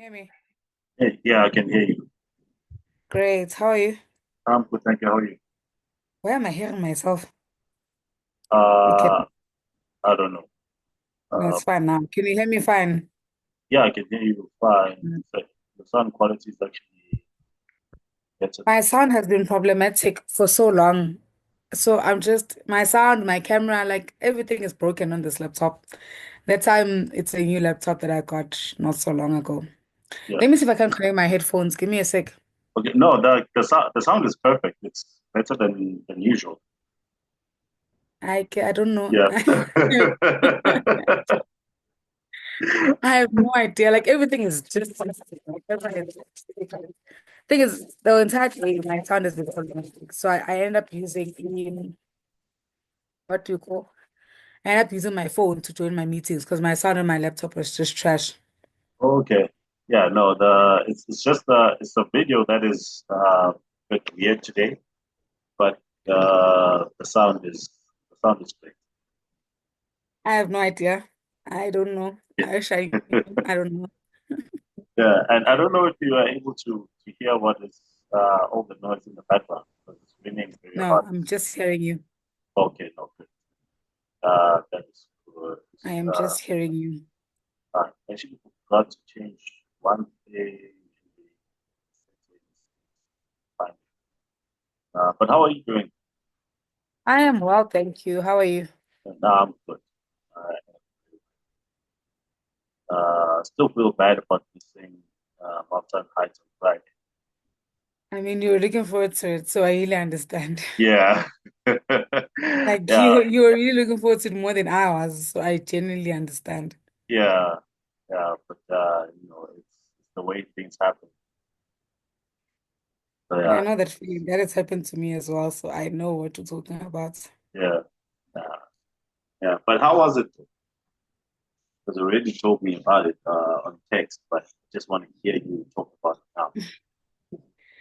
Hear me? Hey, yeah, I can hear you. Great. How are you? I'm good, thank you. How are you? Why am I hearing myself? Okay, Uh, I don't know. no, Uh, it's fine now. Can you hear me fine? yeah, I can hear you fine. Mm. So the sound quality is actually better. My sound has been problematic for so long. So my sound, my camera, like everything is broken on this laptop. That time, it's a new laptop that I got not so long ago. Yeah. Let me see if I can connect my headphones. Give me a sec. Okay. No, the sound is perfect. It's better than usual. I don't know. Yeah. I have no idea. Like everything is just thing is the entire day my sound is problematic. So I end up using what do you call? I end up using my phone to join my meetings because my sound on my laptop was just trash. Okay. Yeah. No. It's just the video that is a bit weird today, but the sound is great. I have no idea. I don't know. Yeah. I wish I don't know. Yeah, and I don't know if you are able to hear what is all the noise in the background because it's raining very No, hard. I'm just hearing you. Okay, okay. That is good. I am just hearing you. I actually forgot to change one thing in the settings. Fine. But how are you doing? I am well, thank you. How are you? Now I'm good. Still feel bad about missing Maftown Heights on Friday. I mean, you were looking forward to it, so I really understand. Yeah. Like Yeah, you were really looking forward to it more than I was, so I genuinely understand. yeah, yeah. But it's the way things happen. So I yeah, know that feeling. That has happened to me as well, so I know what you're talking about. yeah, yeah, yeah. But how was it? Because you already told me about it on text, but I just want to hear you talk about it now.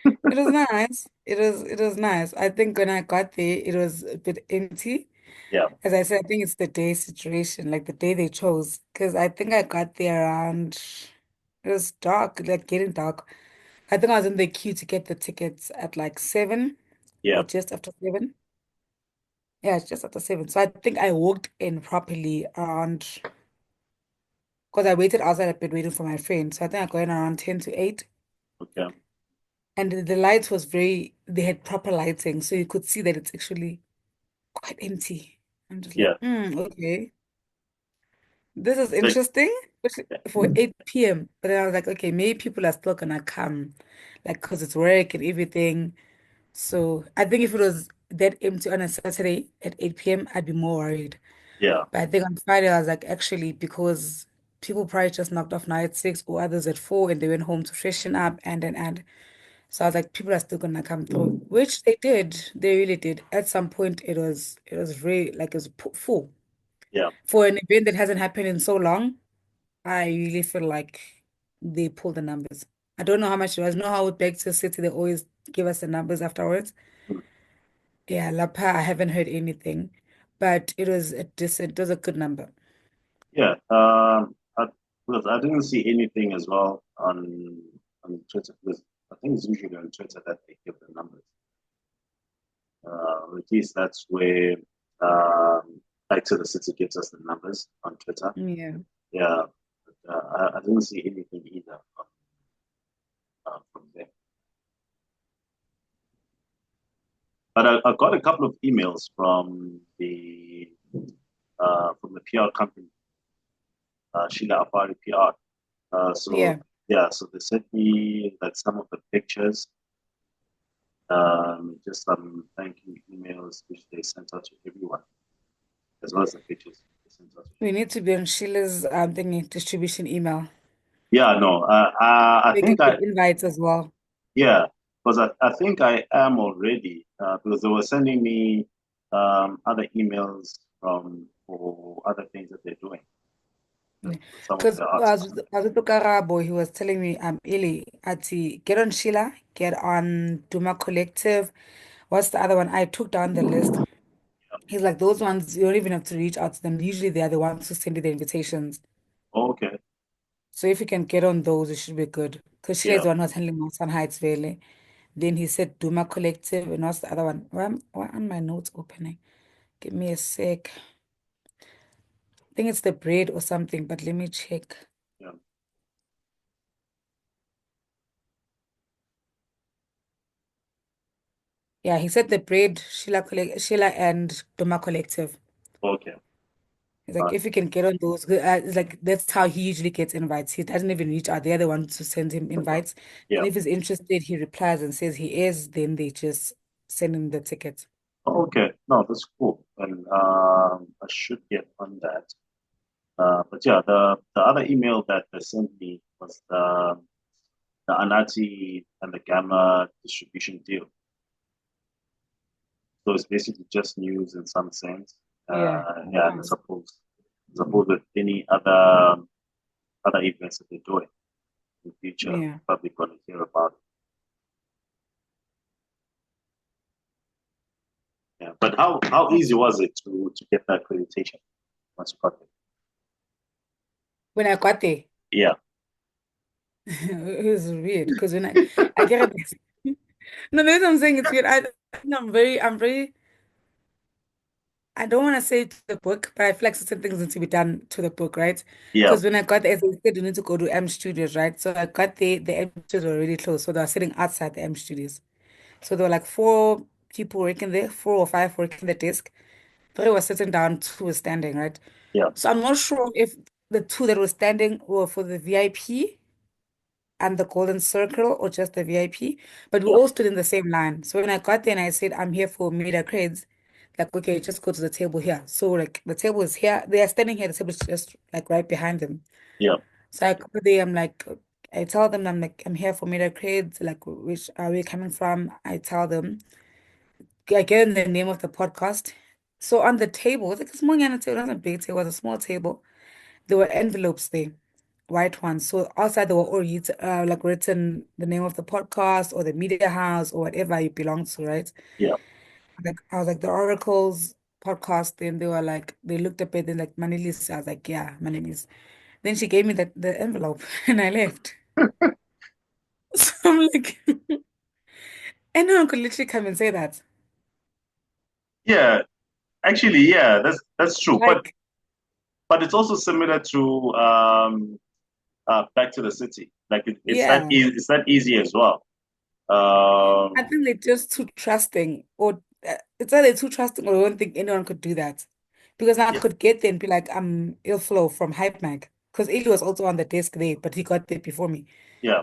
It was nice. It was nice. I think when I got there, it was a bit empty. Yeah, As I said, I think it's the day situation, like the day they chose. Because I think I got there around, it was dark, like getting dark. I think I was in the queue to get the tickets at like 7 yeah, or just after 7. Yeah, it's just after 7. So I think I walked in properly around, because I waited outside a bit waiting for my friend. So I think I got in around 10 to 8. okay, And the lights was they had proper lighting. So you could see that it's actually quite empty. I'm just yeah. like, okay. This is So, interesting, especially yeah, for 8 p.m. But then I was like, okay, maybe people are still gonna come, like, because it's work and everything. So I think if it was that empty on a Saturday at 8 p.m., I'd be more worried. yeah, But I think on Friday, I was like, actually, because people probably just knocked off now at 6 or others at 4 and they went home to freshen up and. So I was like, people are still gonna come through, which they did. They really did. At some point, it was really like it was full yeah, for an event that hasn't happened in so long. I really feel like they pulled the numbers. I don't know how much it was. You know how with Back to the City they always give us the numbers afterwards. mm, Yeah, Lapa, I haven't heard anything, but it was a good number. yeah. Because I didn't see anything as well on Twitter because I think it's usually on Twitter that they give the numbers. At least that's where Back to the City gives us the numbers on Twitter. Yeah. Yeah, but, I didn't see anything either from there. But I got a couple of emails from the PR company, Sheila Afari PR. So Yeah. yeah, so they sent me like some of the pictures, just some thank you emails which they sent out to everyone, as well as the pictures they sent out to We everyone. need to be on Sheila's thingy distribution email. Yeah, no, I We can think get invites as well. yeah, because I think I am already because they were sending me other emails for other things that they're doing, for some of Because the artists. I was with Karabo, he was telling me, Ili, Ati, get on Sheila, get on Duma Collective. What's the other one? I took down the list. He's like, those ones, you don't even have to reach out to them. Usually they are the ones who send you the invitations. Okay. So if you can get on those, it should be good. Because Sheila is Yeah. the one who was handling Maftown Heights Valley. Then he said Duma Collective, and what's the other one? Why are my notes opening? Give me a sec. I think it's the bread or something, but let me check. Yeah. Yeah, he said the bread, Sheila and Duma Collective. Okay. He's like, if you can get on those, it's like that's how he usually gets invites. He doesn't even reach out. They're the ones to send him invites. Yeah. And if he's interested, he replies and says he is, then they just send him the tickets. Okay. No, that's cool. And I should get on that. But yeah, the other email that they sent me was the Anati and the Gamma distribution deal. So it's basically just news in some sense. Yeah. Yeah, and Nice. suppose with any other events that they're doing in the future, Yeah. probably gonna hear about it. Yeah. But how easy was it to get that accreditation once you got it? When I got there, Yeah. it was weird because I get it. No, the reason I'm saying it's weird. I don't want to say to the book, but I feel like certain things need to be done to the book, right? Yeah. Because when I got there, they said you need to go to M Studios, right? So I got there, the M Studios were already closed. So they were sitting outside the M Studios. So there were like four people working there, four or five working the desk. Three were sitting down, two were standing, right? Yeah. So I'm not sure if the two that were standing were for the VIP and the golden circle or just the VIP, but we Yeah. all stood in the same line. So when I got there and I said, I'm here for media creds, like, okay, just go to the table here. So like the table is here, they are standing here, the table is just like right behind them. Yeah. So I go there, I'm like, I tell them, I'm like, I'm here for media creds, like, which are we coming from? I tell them, I give them the name of the podcast. So on the table, it was like a small table, it wasn't a big table, it was a small table. There were envelopes there, white ones. So outside they were all like written the name of the podcast or the media house or whatever you belong to, right? Yeah. Like I was like the Oracles podcast. Then they were like they looked up at it like Manelisi. I was like, yeah, Manelisi. Then she gave me the envelope and I left. So I'm like, anyone could literally come and say that. Yeah. Actually, yeah, that's true. Like, But it's also similar to Back to the City. Like yeah. it's that easy as well. I Um, think they're just too trusting, or it's either too trusting, or I don't think anyone could do that. Because I yeah, could get there and be like, I'm ill flow from Hype Mag. Because Ili was also on the desk there, but he got there before me. yeah,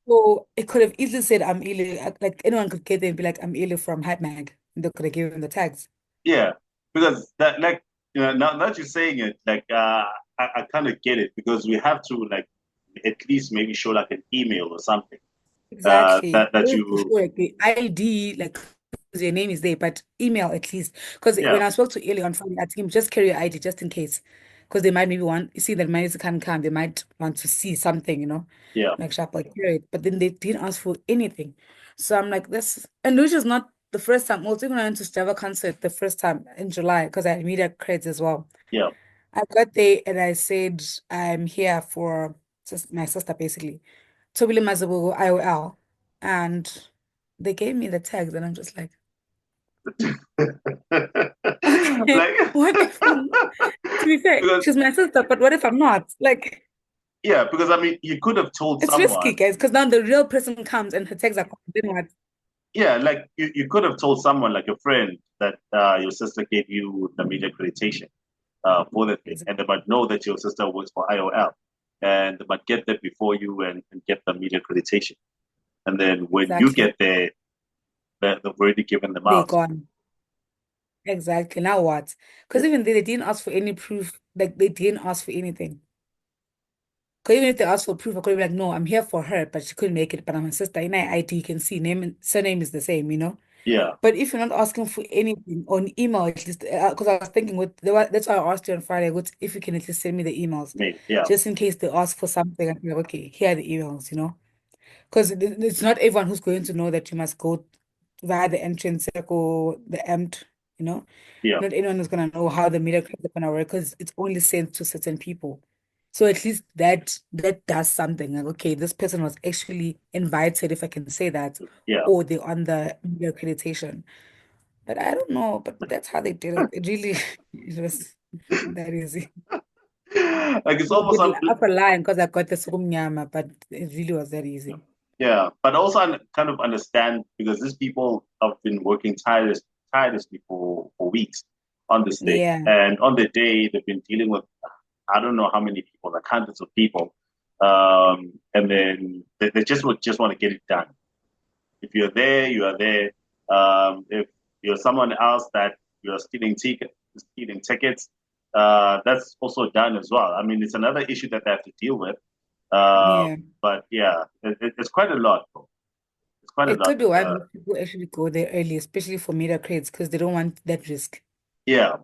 So it could have easily said, I'm Ili. Like anyone could get there and be like, I'm Ili from Hype Mag. And they could have given the tags. yeah. Because that, like, now that you're saying it, like, I kind of get it because we have to like at least maybe show like an email or something. Exactly. That Always be you, sure, like the ID, like your name is there, but email at least. Because yeah, when I spoke to Eli on Friday, I told him just carry your ID just in case. Because they might maybe want, you see that manager can't come, they might want to see something, yeah, like sharp, like carry it. But then they didn't ask for anything. So I'm like, this, and which is not the first time. Also, even when I went to Java concert the first time in July, because I had media creds as well. yeah. I got there and I said, I'm here for my sister, basically. Tobile Mazabugo, IOL. And they gave me the tags, and I'm just like, okay, Like, what if I'm, to be fair, because she's my sister, but what if I'm not? Like, yeah, because I mean, you could have told it's risky, someone. guys, because now the real person comes and her tags are gone. Then what? Yeah, like you could have told someone, like a friend, that your sister gave you the media accreditation for the thing, and they might know that your sister works for IOL, and they might get there before you and get the media accreditation. And then when you Exactly. get there, they've already given them They're out. gone. Exactly. Now what? Yeah, Because even they didn't ask for any proof. Like, they didn't ask for anything. Because even if they asked for proof, I could be like, no, I'm here for her, but she couldn't make it. But I'm her sister. In her ID, you can see name and surname is the same. yeah, But if you're not asking for anything on email, at least, because I was thinking that's why I asked you on Friday, what if you can at least send me the emails, maybe, yeah, just in case they ask for something. I'm like, okay, here are the emails. Because it's not everyone who's going to know that you must go via the entrance or the EMT. yeah, Not anyone is going to know how the media cards are going to work because it's only sent to certain people. So at least that does something. Like, okay, this person was actually invited, if I can say that, Yeah. or they're on the media accreditation. But I don't know, but that's how they did it. It really it was that easy. Like it's I'm a almost bit up a line because I got the sukumnyama, but it really was that easy. yeah, but also kind of understand because these people have been working tirelessly for weeks on this thing, Yeah, and on the day they've been dealing with I don't know how many people, like hundreds of people, and then they just want to get it done. If you're there, you are there. If you're someone else that you're stealing tickets, that's also done as well. I mean, it's another issue that they have to deal with. yeah. But yeah, it's quite a lot, bro. It's quite a It lot. could be why most people actually go there early, especially for media crates, because they don't want that risk. Yeah,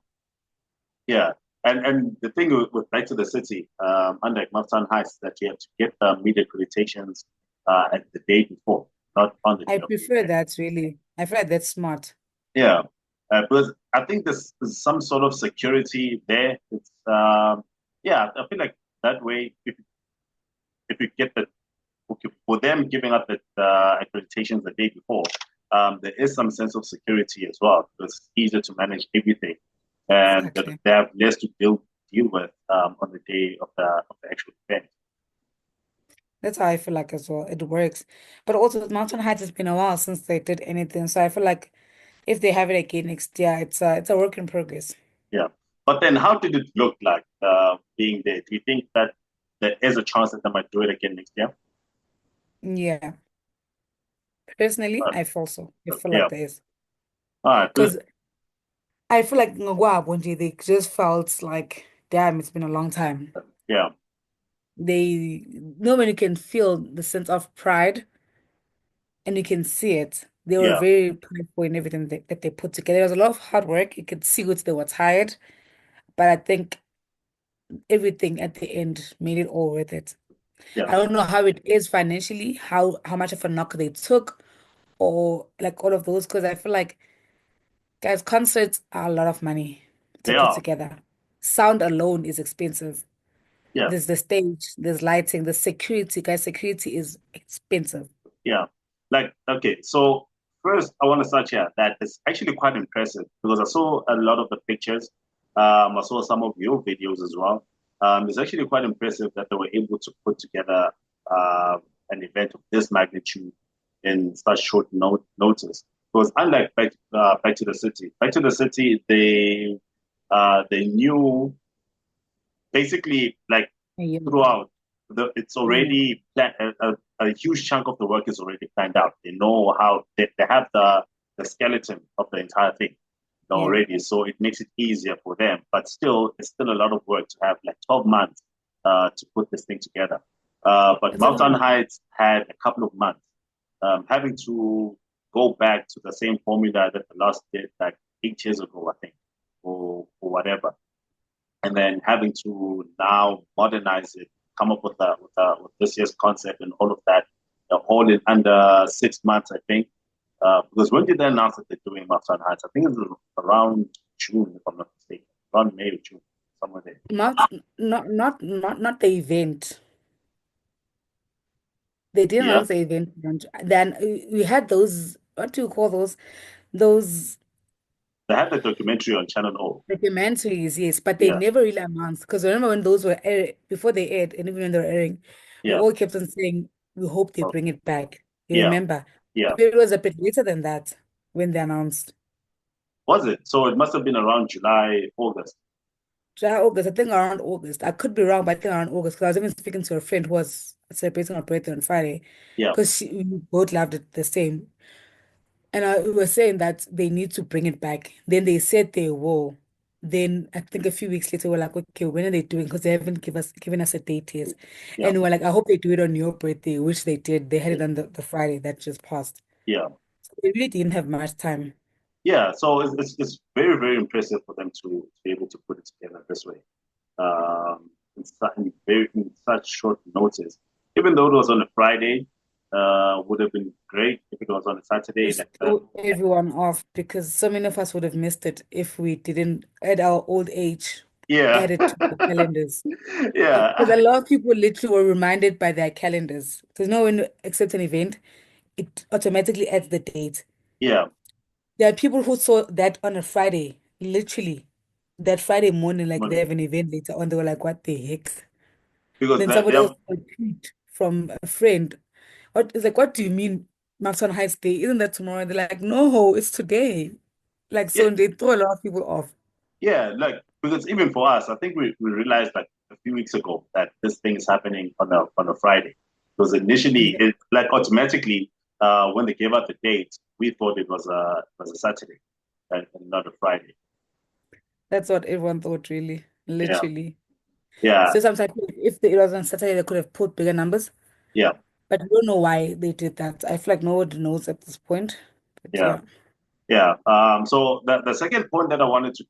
yeah. And the thing with Back to the City, unlike Maftown Heights, that you have to get the media accreditations at the day before, not on the I day of the prefer event. that really. I feel like that's smart. Yeah, because I think there's some sort of security there. It's yeah, I feel like that way, if you get the okay, for them giving up the accreditations the day before, there is some sense of security as well because it's easier to manage everything, and that Exactly. they have less to deal with on the day of the actual event. That's how I feel like as well. It works. But also with Mountain Heights, it's been a while since they did anything. So I feel like if they have it again next year, it's a work in progress. Yeah, but then how did it look like being there? Do you think that there is a chance that they might do it again next year? Yeah. Personally, Uh, I feel so. I feel yeah, like there is. all right, Because I feel like Ngwabonji, they just felt like, damn, it's been a long time. yeah, They nobody can feel the sense of pride and you can see it. They were yeah, very prideful in everything that they put together. There was a lot of hard work. You could see it, they were tired, but I think everything at the end made it all worth it. yeah. I don't know how it is financially, how much of a knock they took, or like all of those, because I feel like guys, concerts are a lot of money to They put are. together. Sound alone is expensive. Yeah, There's the stage, there's lighting, the security. Guys, security is expensive. yeah. Like, okay, so first I want to start here that it's actually quite impressive because I saw a lot of the pictures. I saw some of your videos as well. It's actually quite impressive that they were able to put together an event of this magnitude in such short notice. Because unlike Back to the City, they knew basically like Yeah. throughout. It's Yeah. already a huge chunk of the work is already planned out. They know how they have the skeleton of the entire thing Yeah. already, so it makes it easier for them. But still, it's still a lot of work to have like 12 months to put this thing together. But It's a Mountain lot. Heights had a couple of months, having to go back to the same formula that the last did like 8 years ago, I think, or whatever, and then having to now modernize it, come up with with this year's concept and all of that, all in under 6 months, I think. Because when did they announce that they're doing Maftown Heights? I think it was around June, if I'm not mistaken, around May or June, somewhere there. Not not the event. They didn't Yeah, announce the event. Then we had those, what do you call those? Those they had the documentary on Channel O. documentaries, yes, but they Yeah, never really announced. Because remember when those were before they aired, and even when they were airing, we yeah, all kept on saying, we hope they oh, bring it back. You yeah, remember? yeah. It was a bit later than that when they announced. Was it? So it must have been around July, August. July, August, I think around August. I could be wrong, but I think around August. Because I was even speaking to a friend who was celebrating her birthday on Friday. Yeah, Because we both loved it the same. And I we were saying that they need to bring it back. Then they said they will. Then I think a few weeks later, we're like, okay, when are they doing? Because they haven't given us a date yet. yeah, And we're like, I hope they do it on your birthday, which they did. They had it on the Friday that just passed. yeah. So they really didn't have much time. Yeah, so it's very, very impressive for them to be able to put it together this way. In such short notice. Even though it was on a Friday, would have been great if it was on a Saturday. Just throw everyone off because so many of us would have missed it if we didn't, at our old age, Yeah. added to the calendars. Because Yeah. a lot of people literally were reminded by their calendars. Because no when you accept an event, it automatically adds the date. Yeah. There are people who saw that on a Friday, literally. That Friday morning, like they Money. have an event later on, they were like, what the heck? Because Then that they somebody else have, got a tweet from a friend. What is like, what do you mean Maftown Heights Day? Isn't that tomorrow? And they're like, no, it's today. Like, yeah, so they throw a lot of people off. yeah, like because even for us, I think we realized like a few weeks ago that this thing is happening on a Friday. Because initially Yeah, it like automatically when they gave out the date, we thought it was a Saturday and not a Friday. that's what everyone thought, really, Yeah, literally. yeah, So sometimes if it was on Saturday, they could have put bigger numbers, yeah, but we don't know why they did that. I feel like nobody knows at this point. But yeah. yeah, Yeah. So the second point that I wanted to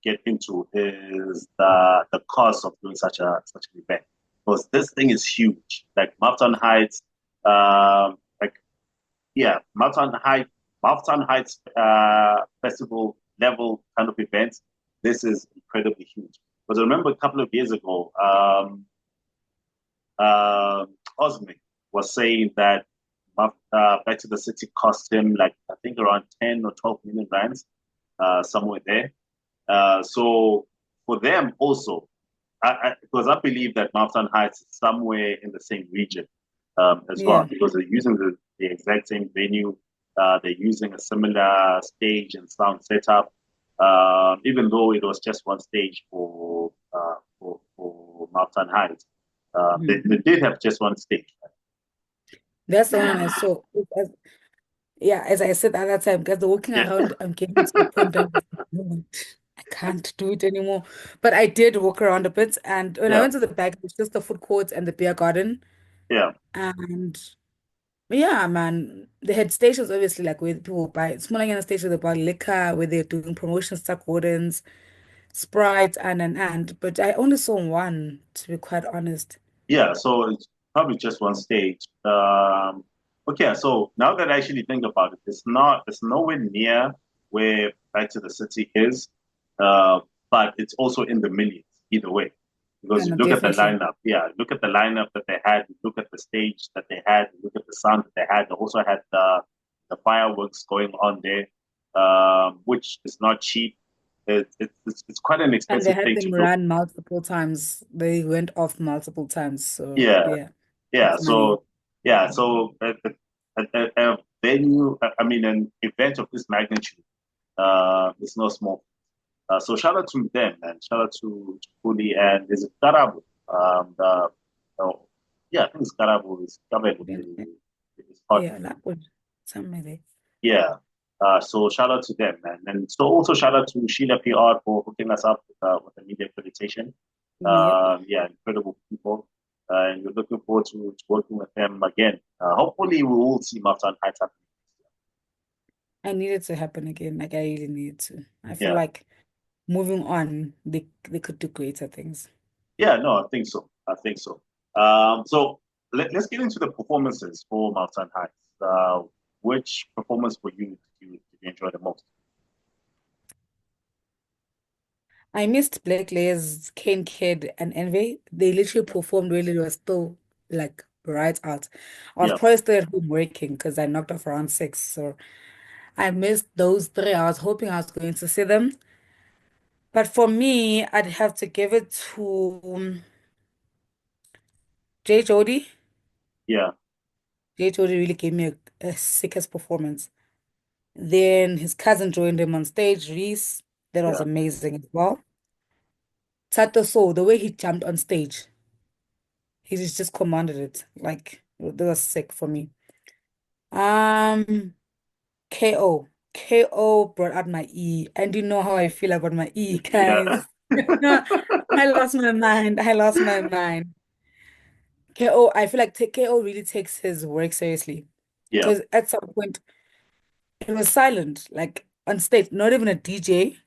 get into is the cost of doing such an event because this thing is huge. Like Maftown Heights, like yeah, Maftown Heights festival level kind of events. This is incredibly huge. Because I remember a couple of years ago, Osme was saying that Back to the City cost him like I think around 10 or 12 million rands, somewhere there. So for them also, because I believe that Mountain Heights is somewhere in the same region as well, yeah. because they're using the exact same venue. They're using a similar stage and sound setup, even though it was just one stage for Mountain Heights. Mhm. They did have just one stage. That's the one I saw. Yeah, as I said at that time, because the walking Yeah, around, I'm getting to the point that I'm like, "No, I can't do it anymore." But I did walk around a bit, and when I yeah, went to the back, it was just the food courts and the beer garden. yeah, And yeah, man, they had stations obviously like where people buy smaller kind of stations they buy liquor, where they're doing promotions, stuck wardens, Sprite, and. But I only saw one, to be quite honest. yeah. So it's probably just one stage. Okay, so now that I actually think about it, it's nowhere near where Back to the City is, uh, but it's also in the millions either way. Because you And look at the definitely. lineup, yeah, look at the lineup that they had, you look at the stage that they had, you look at the sound that they had. They also had the fireworks going on there, which is not cheap. It's quite an And they expensive had thing to them do. run multiple times. They went off multiple times. So Yeah, yeah, yeah. it's money. So a venue, I mean, an event of this magnitude, is no small. So shout out to them and shout out to Kuli and is it Karabo? Oh, yeah, I think it's Karabo. It's Karabo. It's hot. Yeah, that would somewhere there. Yeah. So shout out to them, man. And so also shout out to Sheila PR for hooking us up with the media accreditation. Yep. Yeah, incredible people. And we're looking forward to working with them again. Hopefully, we will see Maftown Heights happening. I need it to happen again. Like I really need to. I feel Yeah, like moving on, they could do greater things. yeah, no, I think so. I think so. So let's get into the performances for Maftown Heights. Which performance for you did you enjoy the most? I missed Black Layers, Kane Kid, and Envy. They literally performed really. They were still like right out. I was Yeah, probably still at home working because I knocked off around 6. So I missed those 3. I was hoping I was going to see them. But for me, I'd have to give it to Jay Jody. yeah, Jay Jody really gave me a sickest performance. Then his cousin joined him on stage, Reese. That was yeah, amazing as well. Tato Soul, the way he jumped on stage, he just commanded it. Like that was sick for me. Um, KO. KO brought out my E. And you know how I feel about my E, yeah, guys. I lost my mind. I lost my mind. KO, I feel like KO really takes his work seriously. yeah, Because at some point it was silent, like on stage, not even a DJ.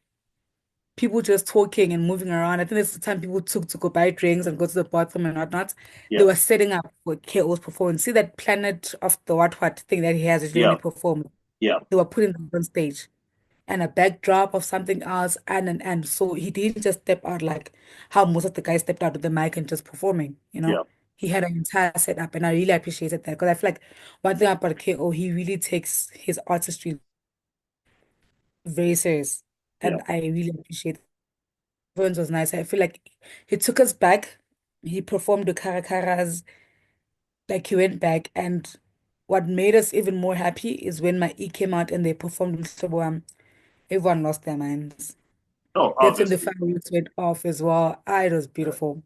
People just talking and moving around. I think that's the time people took to go buy drinks and go to the bathroom and whatnot. They yeah, were setting up for KO's performance. See that planet of the what thing that he has that he only yeah, performed. yeah, They were putting them on stage. and a backdrop of something else and so he didn't just step out like how most of the guys stepped out with the mic and just performing, you know. yeah, He had an entire setup and I really appreciated that because I feel like one thing about KO, he really takes his artistry very serious yeah. and I really appreciate it. Performance was nice. I feel like he took us back. He performed the Caracara's, like he went back and what made us even more happy is when my E came out and they performed with Hlobo. Everyone lost their minds. Oh, That's when the obviously. fireworks went off as well. Ah, it was Yeah. beautiful.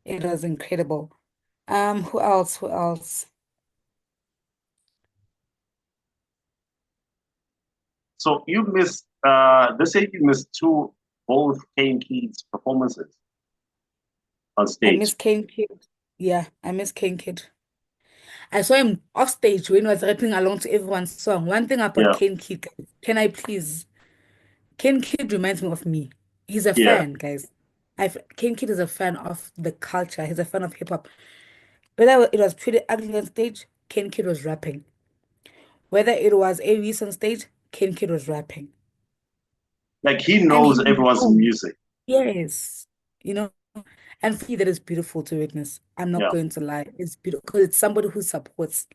It was incredible. Who else? Who else? So you missed. They say you missed two both Kane Keats performances on I stage. miss Kane Kid. Yeah, I miss Kane Kid. I saw him off stage when he was rapping along to everyone's song. One thing about Yeah, Kane Kid, guys, can I please? Kane Kid reminds me of me. He's a yeah. fan, guys. Kane Kid is a fan of the culture. He's a fan of hip hop. Whether it was Pretty Ugly on stage, Kane Kid was rapping. Whether it was Aries on stage, Kane Kid was rapping. Like he And he knows everyone's knew, music. yes, you know, and for me, that is beautiful to witness. I'm not Yeah, going to lie. It's beautiful because it's somebody who supports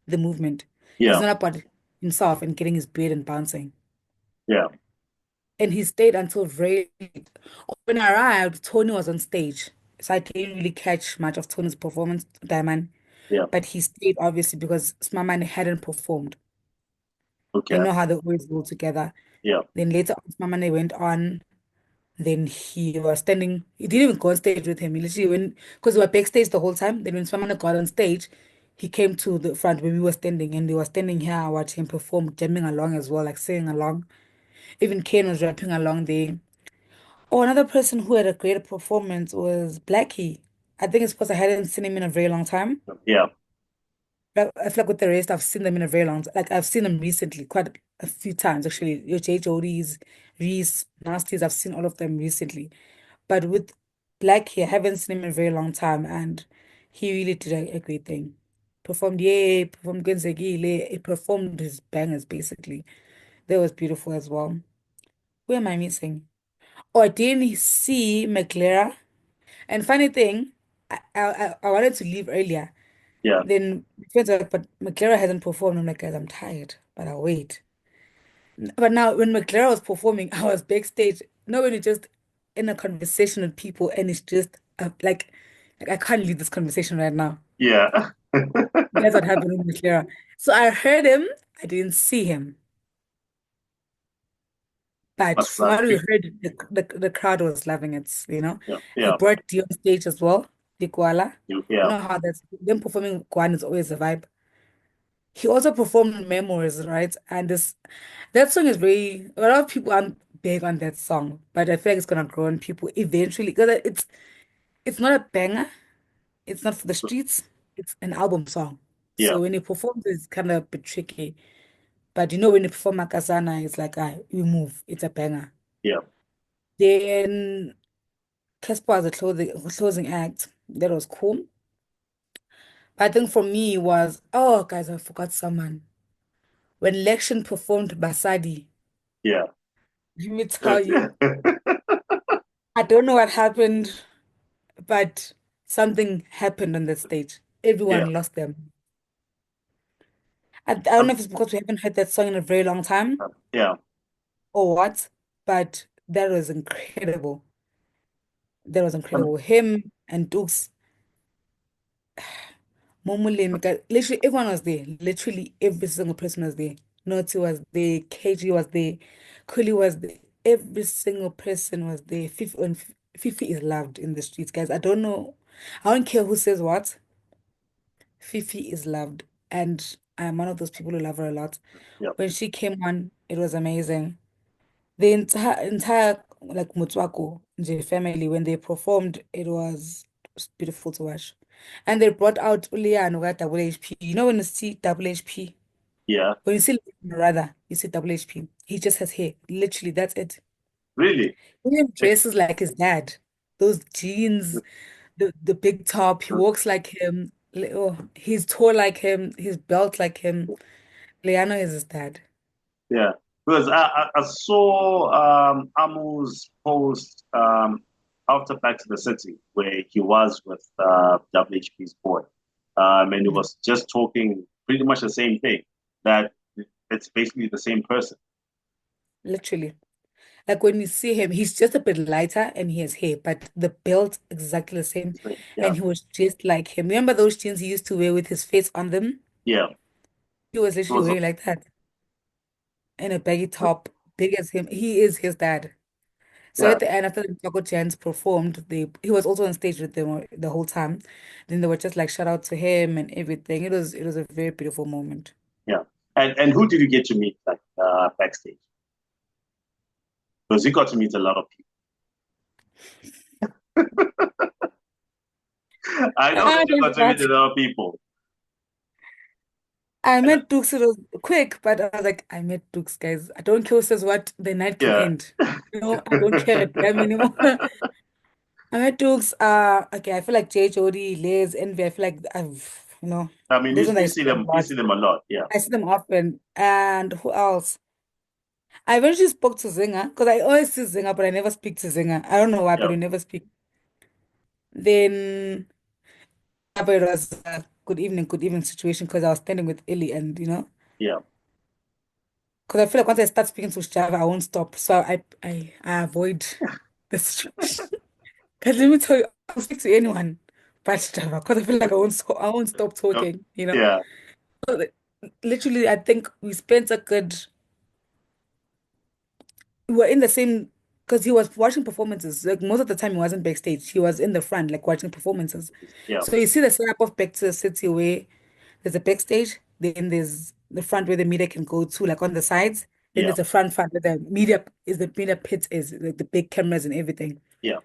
the movement. It's yeah, not about himself and getting his beard and bouncing. yeah, And he stayed until very late. When I arrived, Tony was on stage. So I didn't really catch much of Tony's performance, Diamond. yeah. But he stayed obviously because Smaman hadn't performed. You Okay. know how they always go together. Yeah, Then later on, Smaman went on. Then he was standing. He didn't even go on stage with him. He literally went because we were backstage the whole time. Then when Swamana got on stage, he came to the front when we were standing, and they were standing here watching him perform, jamming along as well, like singing along. Even Kane was rapping along there. Oh, another person who had a great performance was Blackie. I think it's because I hadn't seen him in a very long time. yeah, But I feel like with the rest, I've seen them in a very long time. Like I've seen them recently, quite a few times actually. Your J. Jody's, Reese, Nasties, I've seen all of them recently. But with Black here, I haven't seen him in a very long time, and he really did a great thing. Performed Yay, performed Genzegile, he performed his bangers basically. That was beautiful as well. Who am I missing? Oh, I didn't see Maglera. And funny thing, I wanted to leave earlier. yeah, Then friends are like, but Maglera hasn't performed. I'm like, guys, I'm tired, but I'll wait. But now when Maglera was performing, I was backstage. No, when you're just in a conversation with people and it's just like I can't leave this conversation right now. yeah. That's what happened with Maglera. So I heard him, I didn't see him. But from what we Masaki. heard, the crowd was loving it, you know. Yeah, He yeah, brought D on stage as well, the koala. You yeah, know how that's them performing Guan is always a vibe. He also performed Memories, right? And this that song is very a lot of people aren't big on that song, but I feel like it's gonna grow on people eventually because it's not a banger, it's not for the streets, it's an album song. yeah, So when he performs, it's kind of a bit tricky. But you know, when you perform Makasana, it's like you move, it's a banger. yeah. Then Casper as a closing act, that was cool. But I think for me was, oh guys, I forgot someone. When Lection performed Basadi, Yeah. let me tell you, I don't know what happened, but something happened on that stage. Yeah, Everyone lost them. I don't um, know if it's because we haven't heard that song in a very long time yeah. or what, but that was incredible. That was Um, incredible. Him and Dukes, Momule, literally everyone was there. Literally every single person was there. Noti was there, KG was there, Kuli was there. Every single person was there. Fifi is loved in the streets, guys. I don't know. I don't care who says what. Fifi is loved, and I'm one of those people who love her a lot. yeah, When she came on, it was amazing. The entire like Motswako the family when they performed, it was beautiful to watch. And they brought out Uliano at double HP. You know when you see double HP, yeah. when you see rather, you see double HP. He just has hair. Literally, that's it. Really? He even dresses like his dad. Those jeans, the big top. He walks like him. Oh, he's tall like him. He's built like him. Leano is his dad. Yeah. because I saw Amu's post after Back to the City where he was with WHP's boy. And he Mm, was just talking pretty much the same thing, that it's basically the same person. literally. Like when you see him, he's just a bit lighter and he has hair, but the build exactly the same. Yeah, And he was just like him. Remember those jeans he used to wear with his face on them? yeah. He was It literally was, wearing like that in a baggy top, big as him. He is his dad. So yeah, at the end, after the Choco Chants performed, he was also on stage with them the whole time. Then they were just like shout out to him and everything. It was a very beautiful moment. yeah. And who did you get to meet like backstage? Because you got to meet a lot of people. I know that Ah, you don't got to meet start. a lot of people. I And, met Dukes, it was quick, but I was like, I met Dukes, guys. I don't care who says what, the night can yeah. end. I don't care a damn anymore. I met Dukes, okay, I feel like J, Jody, Liz, Envy, I feel like I mean, those ones I you see see a them, you lot. see them a lot. Yeah, I see them often. And who else? I eventually spoke to Zinga, because I always see Zinga, but I never speak to Zinga. I don't know why, but yeah, we never speak. Then, but it was a good evening situation, because I was standing with Illy and, yeah. because I feel like once I start speaking to Java, I won't stop. So I avoid the situation. Because let me tell you, I'll speak to anyone but Java because I feel like I won't stop Oh, talking. yeah, So, literally, I think we spent a good, we were in the same, because he was watching performances. Like most of the time, he wasn't backstage. He was in the front, like watching performances. yeah, So you see the setup of Back to the City where there's a backstage, then there's the front where the media can go to, like on the sides. Then yeah, there's the front where the media pit is, like the big cameras and everything. yeah.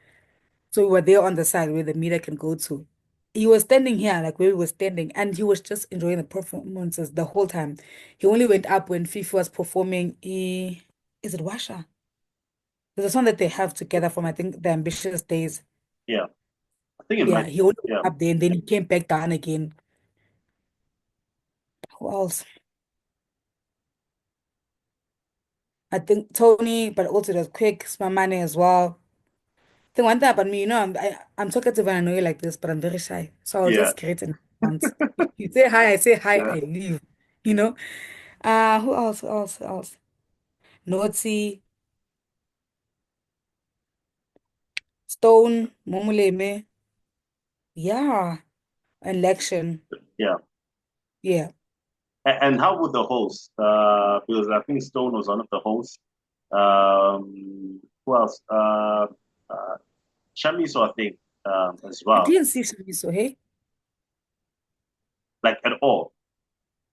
So we were there on the side where the media can go to. He was standing here, like where we were standing, and he was just enjoying the performances the whole time. He only went up when Fifi was performing. Is it Washa? There's a song that they have together from, I think, the Ambitious Days. Yeah. I think it Yeah, might. he only went Yeah, up there and then he came back down again. Who else? I think Tony, but also it was quick, Smamane as well. The one thing about me, I'm talkative and I know you like this, but I'm very shy. So I'll yeah, just create an once. You say hi, I say hi, yeah, I leave. You know? Who else? Who else? Who else? Notsi, Stone, Momuleme. Yeah. Election. yeah. Yeah. And how would the host? Because I think Stone was one of the hosts. Who else? Shamiso, I think, as I well. didn't see Shamiso, hey? Like at all.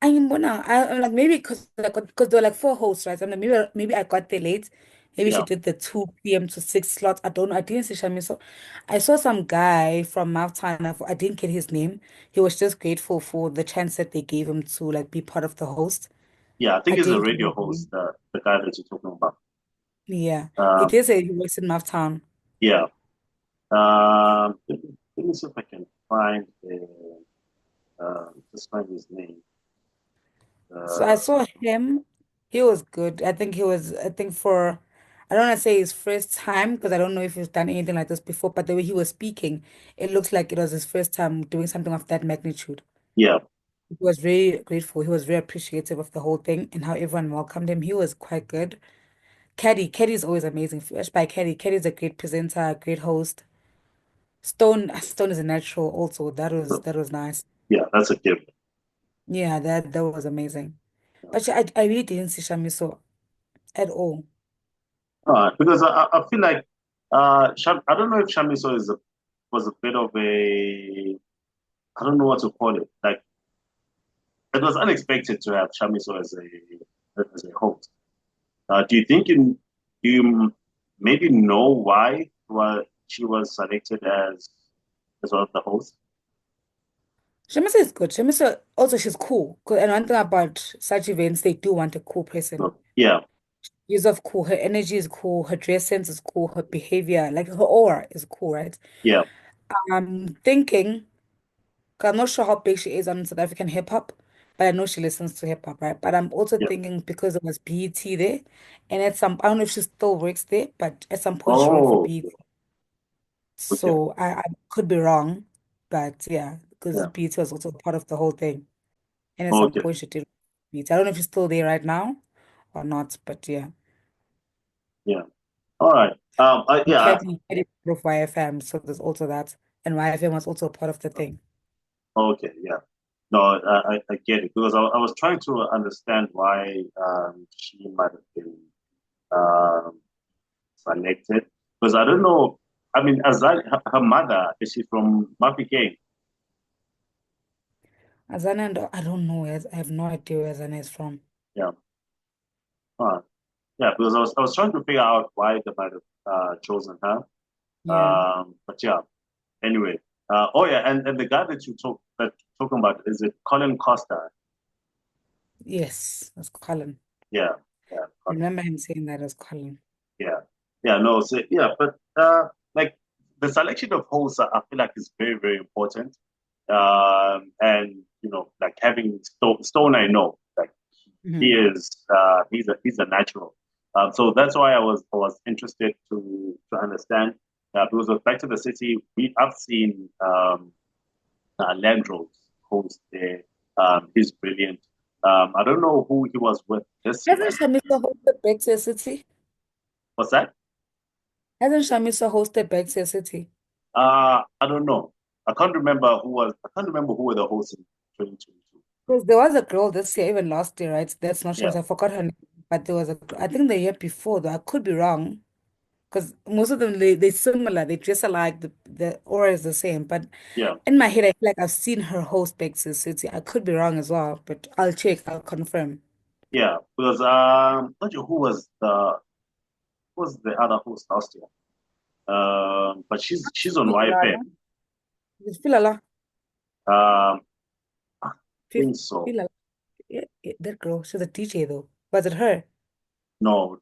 I'm gonna, I'm like maybe because there were like four hosts, right? I'm like maybe I got there late. Maybe she Yeah, did the 2 p.m. to 6 slot. I don't know. I didn't see Shami. So I saw some guy from Maftown. I didn't get his name. He was just grateful for the chance that they gave him to like be part of the host. yeah. I I think he's a didn't get radio his host. name. The guy that you're talking about. Yeah. He Um, did say he works in Maftown. yeah. Let me see if I can find just find his name. So I Uh, saw him. He was good. I think I don't want to say his first time because I don't know if he's done anything like this before, but the way he was speaking, it looks like it was his first time doing something of that magnitude. yeah, He was very grateful. He was very appreciative of the whole thing and how everyone welcomed him. He was quite good. Caddy is always amazing. Fresh by Caddy. Caddy's a great presenter, a great host. Stone is a natural also. That was nice. yeah. That's a gift. Yeah, that was amazing. But yeah, I really didn't see Shamiso at all. Because I feel like I don't know if Shamiso was a bit of a, I don't know what to call it. Like it was unexpected to have Shamiso as a host. Do you think do you maybe know why she was selected as one of the hosts? Shemisa is good. Shemisa also she's cool. And one thing about such events, they do want a cool person. No. Yeah, She's of cool. Her energy is cool. Her dress sense is cool. Her behavior, like her aura, is cool, right? yeah, I'm thinking, 'cause I'm not sure how big she is on South African hip hop. but I know she listens to hip hop, right? But I'm also Yeah. thinking because it was BET there, and at some, I don't know if she still works there, but at some point she worked for Oh, BET. okay. So I could be wrong, but yeah, because Yeah. BET was also part of the whole thing. And at some Okay. point she did BET. I don't know if she's still there right now or not, but yeah. Yeah. All right. Yeah. Caddy part of YFM, so there's also that. And YFM was also part of the thing. Okay. Yeah. No, I get it because I was trying to understand why she might have been um, selected because I don't know. I mean, her mother is she from Mafeking? Azana, and I don't know. I have no idea where Azana is from. Yeah. Uh, yeah, because I was trying to figure out why they might have chosen her. Yeah. But yeah. Anyway. Oh yeah, and the guy that you're talking about is it Colin Costa? Yes, that's Colin. Yeah. Yeah. I Colin. remember him saying that as Colin. Yeah. Yeah. No. So yeah, but like the selection of hosts, I feel like is very very important. And like having Stone, I know, like he Hmm. is, he's a natural. So that's why I was interested to understand. Because of Back to the City, I've seen Landros host there. He's brilliant. I don't know who he was with this Hasn't year. Shamisa hosted Back to the City? What's that? Hasn't Shamisa hosted Back to the City? I don't know. I can't remember who were the hosts in 2022. Because there was a girl this year, even last year, right? That's not Yeah, Shamisa. I forgot her name. But there was I think the year before, though. I could be wrong. Because most of them, they similar. They dress alike. The aura is the same. But yeah, in my head, I feel like I've seen her host Back to the City. I could be wrong as well, but I'll check. I'll confirm. yeah. Because not sure who was the other host last year. But she's on YFM. Filala. Is it Filala? Um, I think so. Filala. Yeah, yeah, that girl. She's a DJ though. Was it her? No,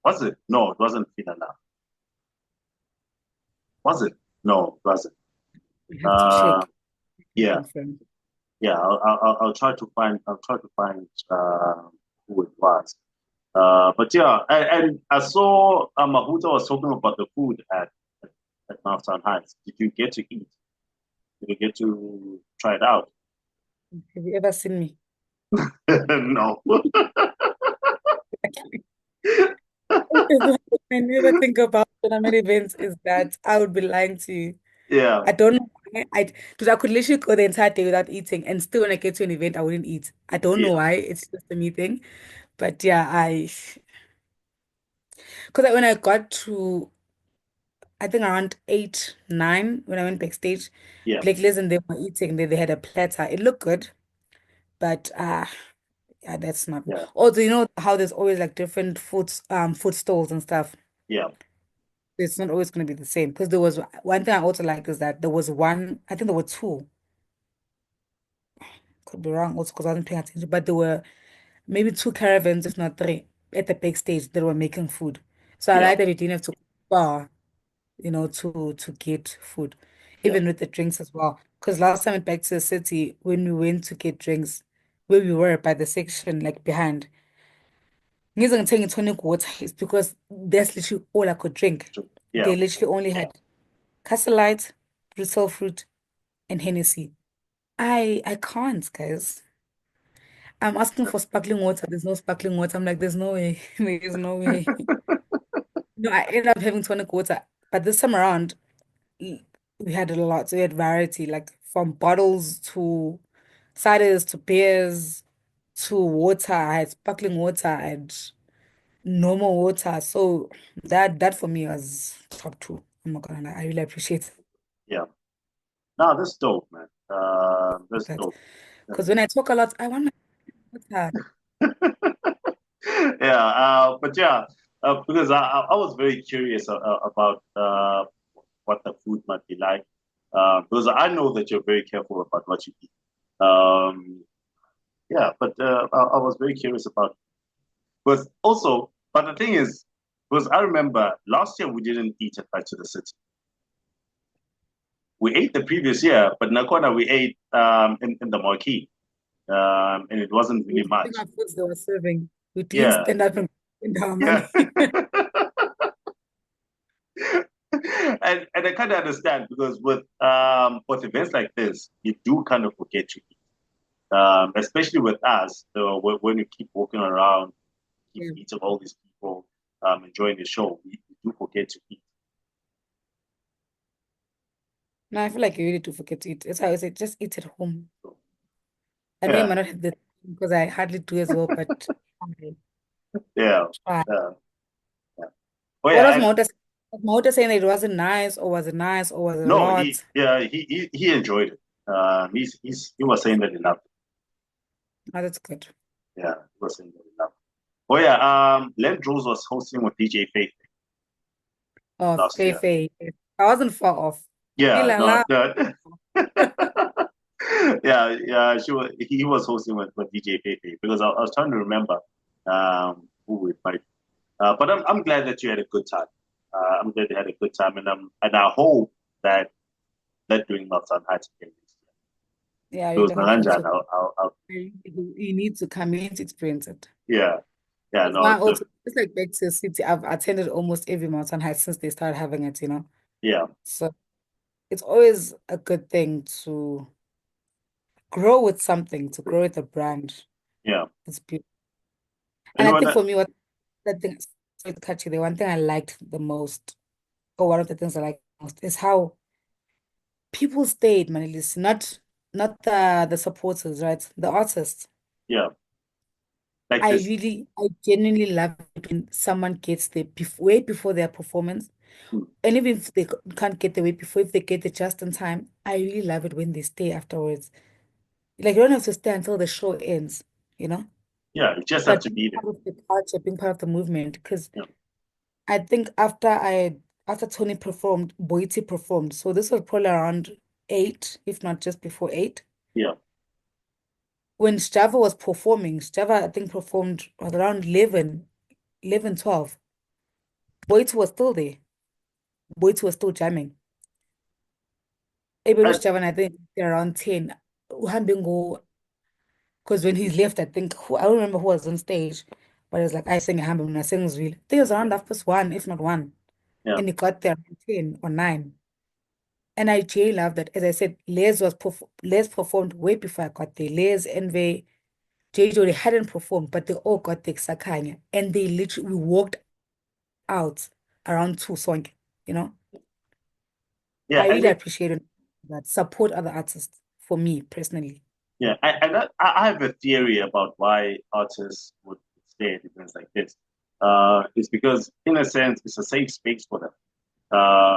was it? No, it wasn't Finala. Was it? No, it wasn't. We have to Uh, check and yeah, confirm. yeah. I'll try to find. I'll try to find who it was. But yeah, and I saw Mahuta was talking about the food at Maftown Heights. Did you get to eat? Did you get to try it out? Have you ever seen me? No. I never think about when I'm at events is that I would be lying to you. Yeah, I don't know why. Because I could literally go the entire day without eating, and still when I get to an event, I wouldn't eat. I don't know yeah, why. It's just a me thing. But yeah, because when I got to, I think around 8, 9, when I went backstage, yeah, Blake Liz and they were eating. They had a platter. It looked good, but yeah, that's not. yeah, Also, you know how there's always like different food stalls and stuff. yeah, It's not always going to be the same because there was one thing I also like is that there was one, I think there were two, could be wrong also because I wasn't paying attention, but there were maybe two caravans, if not three, at the big stage that were making food. So I yeah, like that you didn't have to go far, to get food, yeah, even with the drinks as well. Because last time at Back to the City, when we went to get drinks, where we were by the section like behind, ngize ngithenge tonic water is because that's literally all I could drink. yeah, They literally only had Castle Light, Brutal Fruit, and Hennessy. I can't, guys. I'm asking for sparkling water. There's no sparkling water. I'm like, there's no way. There's no way. No, I ended up having tonic water. But this time around, we we had a lot. So we had variety, like from bottles to ciders to beers to water. I had sparkling water. I had normal water. So that for me was top two. I'm not gonna lie. I really appreciate yeah. No, that's dope, man. That's that. dope. Because when I talk a lot, I want my water. Yeah, but yeah, because I was very curious about what the food might be like. Because I know that you're very careful about what you eat. Um, yeah, but I was very curious about. Because also, but the thing is, because I remember last year we didn't eat it back to the city. We ate the previous year, but Nakona we ate in the marquee. and it wasn't really With the thing much. of foods they were serving, we didn't Yeah, stand up and spend our yeah. money. And I kind of understand because with events like this, you do kind of forget to eat. Especially with us, when you keep walking around, keep Yeah. meeting all these people, enjoying the show, we do forget to eat. No, I feel like you really do forget to eat. That's why I say just eat at home. So, I know you yeah, might not have the because I hardly do as well, but I yeah, try. yeah, yeah. Oh What yeah, was and Mota saying that it wasn't nice, or was it nice, or was it a no, he lot? yeah he enjoyed it. He was saying that he loved it. Oh, that's good. Yeah, he was saying that he loved it. Oh yeah, Len Jules was hosting with DJ Faith Oh, last Fei year. Fei. I wasn't far off. Yeah, no, Ilala. no. Yeah, he was hosting with DJ Pepe because I was trying to remember who we might. But I'm glad that you had a good time. I'm glad you had a good time, and I hope that doing Maftown Heights again this year. Yeah, I Because really hope so Naranja, too. You need to come, you need to experience it. yeah, yeah, It's no, my also, it's like back to the city. I've attended almost every mountain hike since they started having it, you know. yeah, So it's always a good thing to grow with something, to grow with a brand. yeah. It's beautiful. And And I when think for me, what the thing, sorry to cut you, the one thing I liked the most, or one of the things I liked most, is how people stayed, Manelisi, not the supporters, right? The artists. yeah, like this, I genuinely love it when someone gets there way before their performance. hmm, And even if they can't get the way before, if they get there just in time, I really love it when they stay afterwards. Like you don't have to stay until the show ends, you know? yeah, you just have But to being be there. part of the culture, being part of the movement, because Yeah, I think after Tony performed, Boiti performed. So this was probably around 8, if not just before 8. yeah. When Sjava was performing, Sjava I think performed at around 11, 12. Boiti was still there. Boiti was still jamming. Even And, Sjava, and I think around 10. Uhambe ngo because when he left, I think I don't remember who was on stage, but it was like I sang a hammer when I sang Zwile. I think it was around half past 1, if not 1. yeah, And he got there around 10 or 9. And I really love that. As I said, Les performed way before I got there. Les and JJ, they hadn't performed, but they all got the Sakanya. And they literally we walked out around 2 song, you know. yeah, I and really appreciate it that support other artists for me personally. yeah, I have a theory about why artists would stay at events like this. It's because, in a sense, it's a safe space for them.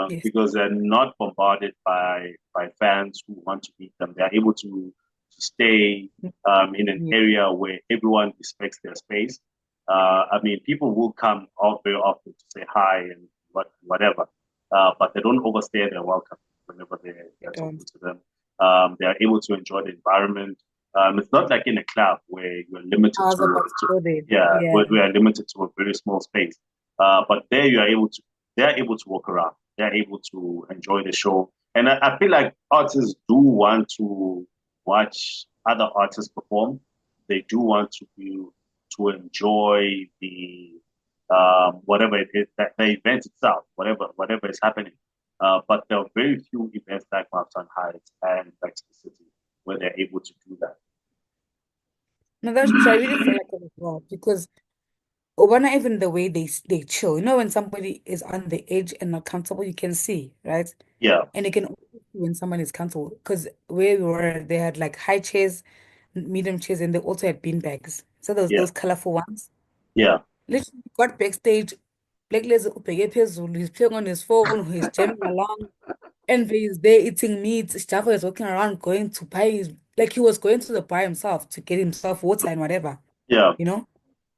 Yes. Because they're not bombarded by fans who want to meet them. They're able to stay in an Yeah, area where everyone respects their space. I mean, people will come out very often to say hi and whatever, but they don't overstay their welcome whenever I they're talking don't. to them. They are able to enjoy the environment. It's not like in a club where you're limited I was about to to go there. yeah, Yeah. where we are limited to a very small space. But there you are able to they're able to walk around. They're able to enjoy the show. And I feel like artists do want to watch other artists perform. They do want to enjoy the whatever it is, that the event itself, whatever is happening. But there are very few events like Maftown Heights and Back to the City where they're able to do that. No, that's true. I really feel like it as well because Obana, even the way they chill, you know, when somebody is on the edge and not comfortable, you can see, right? Yeah, And you can also see when someone is comfortable because where we were, they had like high chairs, medium chairs, and they also had bean bags. So yeah, those colorful ones. yeah, Literally got backstage, Black Laser ubheke phezulu, he's playing on his phone, he's jamming along, and he's there eating meat. Jaffa is walking around going to buy his, like he was going to the bar himself to get himself water and whatever, yeah, you know?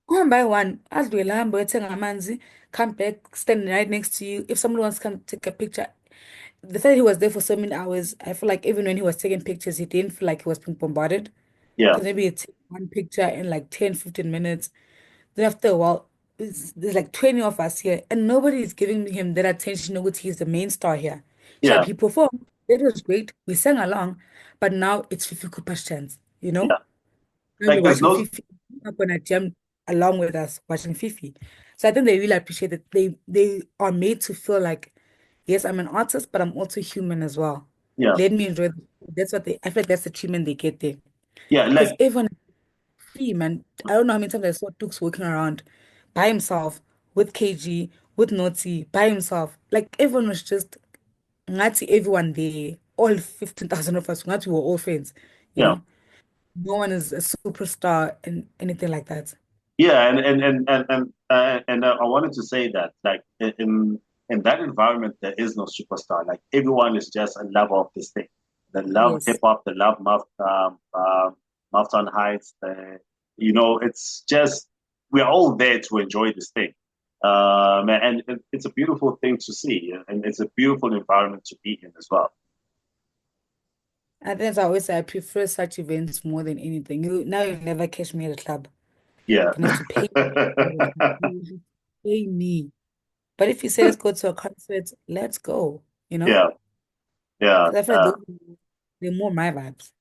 One by one, as we lambo ethenga amanzi, come back, stand right next to you. If someone wants to come take a picture, the fact he was there for so many hours, I feel like even when he was taking pictures, he didn't feel like he was being bombarded. yeah, Because maybe he took one picture in like 10, 15 minutes. Then after a while, there's like 20 of us here, and nobody is giving him that attention. Noguthi he's the main star here. Sharp, yeah, he performed. It was great. We sang along, but now it's 50 questions, you yeah. know? When we're Like there's watching no, Fifi, up on a jam along with us watching Fifi. So I think they really appreciate that they are made to feel like, yes, I'm an artist, but I'm also human as well. yeah, Let me enjoy. That's what they. I feel like that's the treatment they get there. yeah, Because like everyone is free, man. I don't know how many times I saw Tux walking around by himself with KG, with Naughty, by himself. Like everyone was just Ngati, everyone there, all 15,000 of us, Ngati, we were all friends, you yeah. know? No one is a superstar and anything like that. Yeah, and I wanted to say that like in that environment there is no superstar. Like everyone is just a lover of this thing. They love hip Yes. hop. They love Maftown Heights. It's just we're all there to enjoy this thing. And it's a beautiful thing to see, and it's a beautiful environment to be in as well. And as I always say, I prefer such events more than anything. Now you'll never catch me at a club. Yeah, Gonna have to pay me. You have to pay me. But if you say let's go to a concert, let's go, you know? yeah, yeah. Because I feel like they're more my vibes.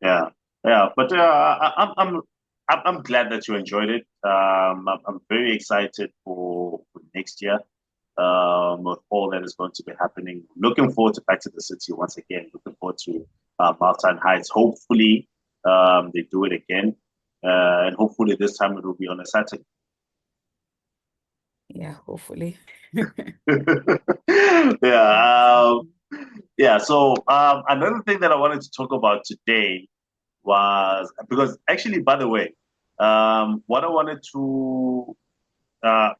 Yeah, yeah, but I'm glad that you enjoyed it. I'm very excited for next year. With all that is going to be happening. Looking forward to Back to the City once again. Looking forward to Maftown Heights. Hopefully, they do it again, and hopefully this time it will be on a Saturday. Yeah, hopefully. Yeah, yeah. So another thing that I wanted to talk about today was because actually, by the way, what I wanted to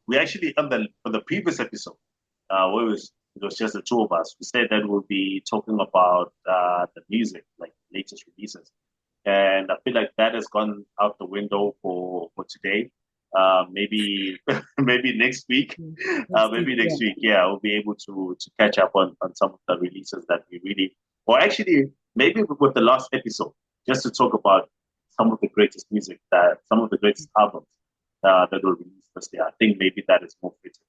we actually on the previous episode, where it was just the two of us, we said that we'll be talking about the music, like latest releases, and I feel like that has gone out the window for today. Maybe maybe next week, Next week, maybe yeah. next week, yeah, we'll be able to catch up on some of the releases that we really, or actually maybe with the last episode, just to talk about some of the greatest music that some of the greatest albums that were released this year. I think maybe that is more fitting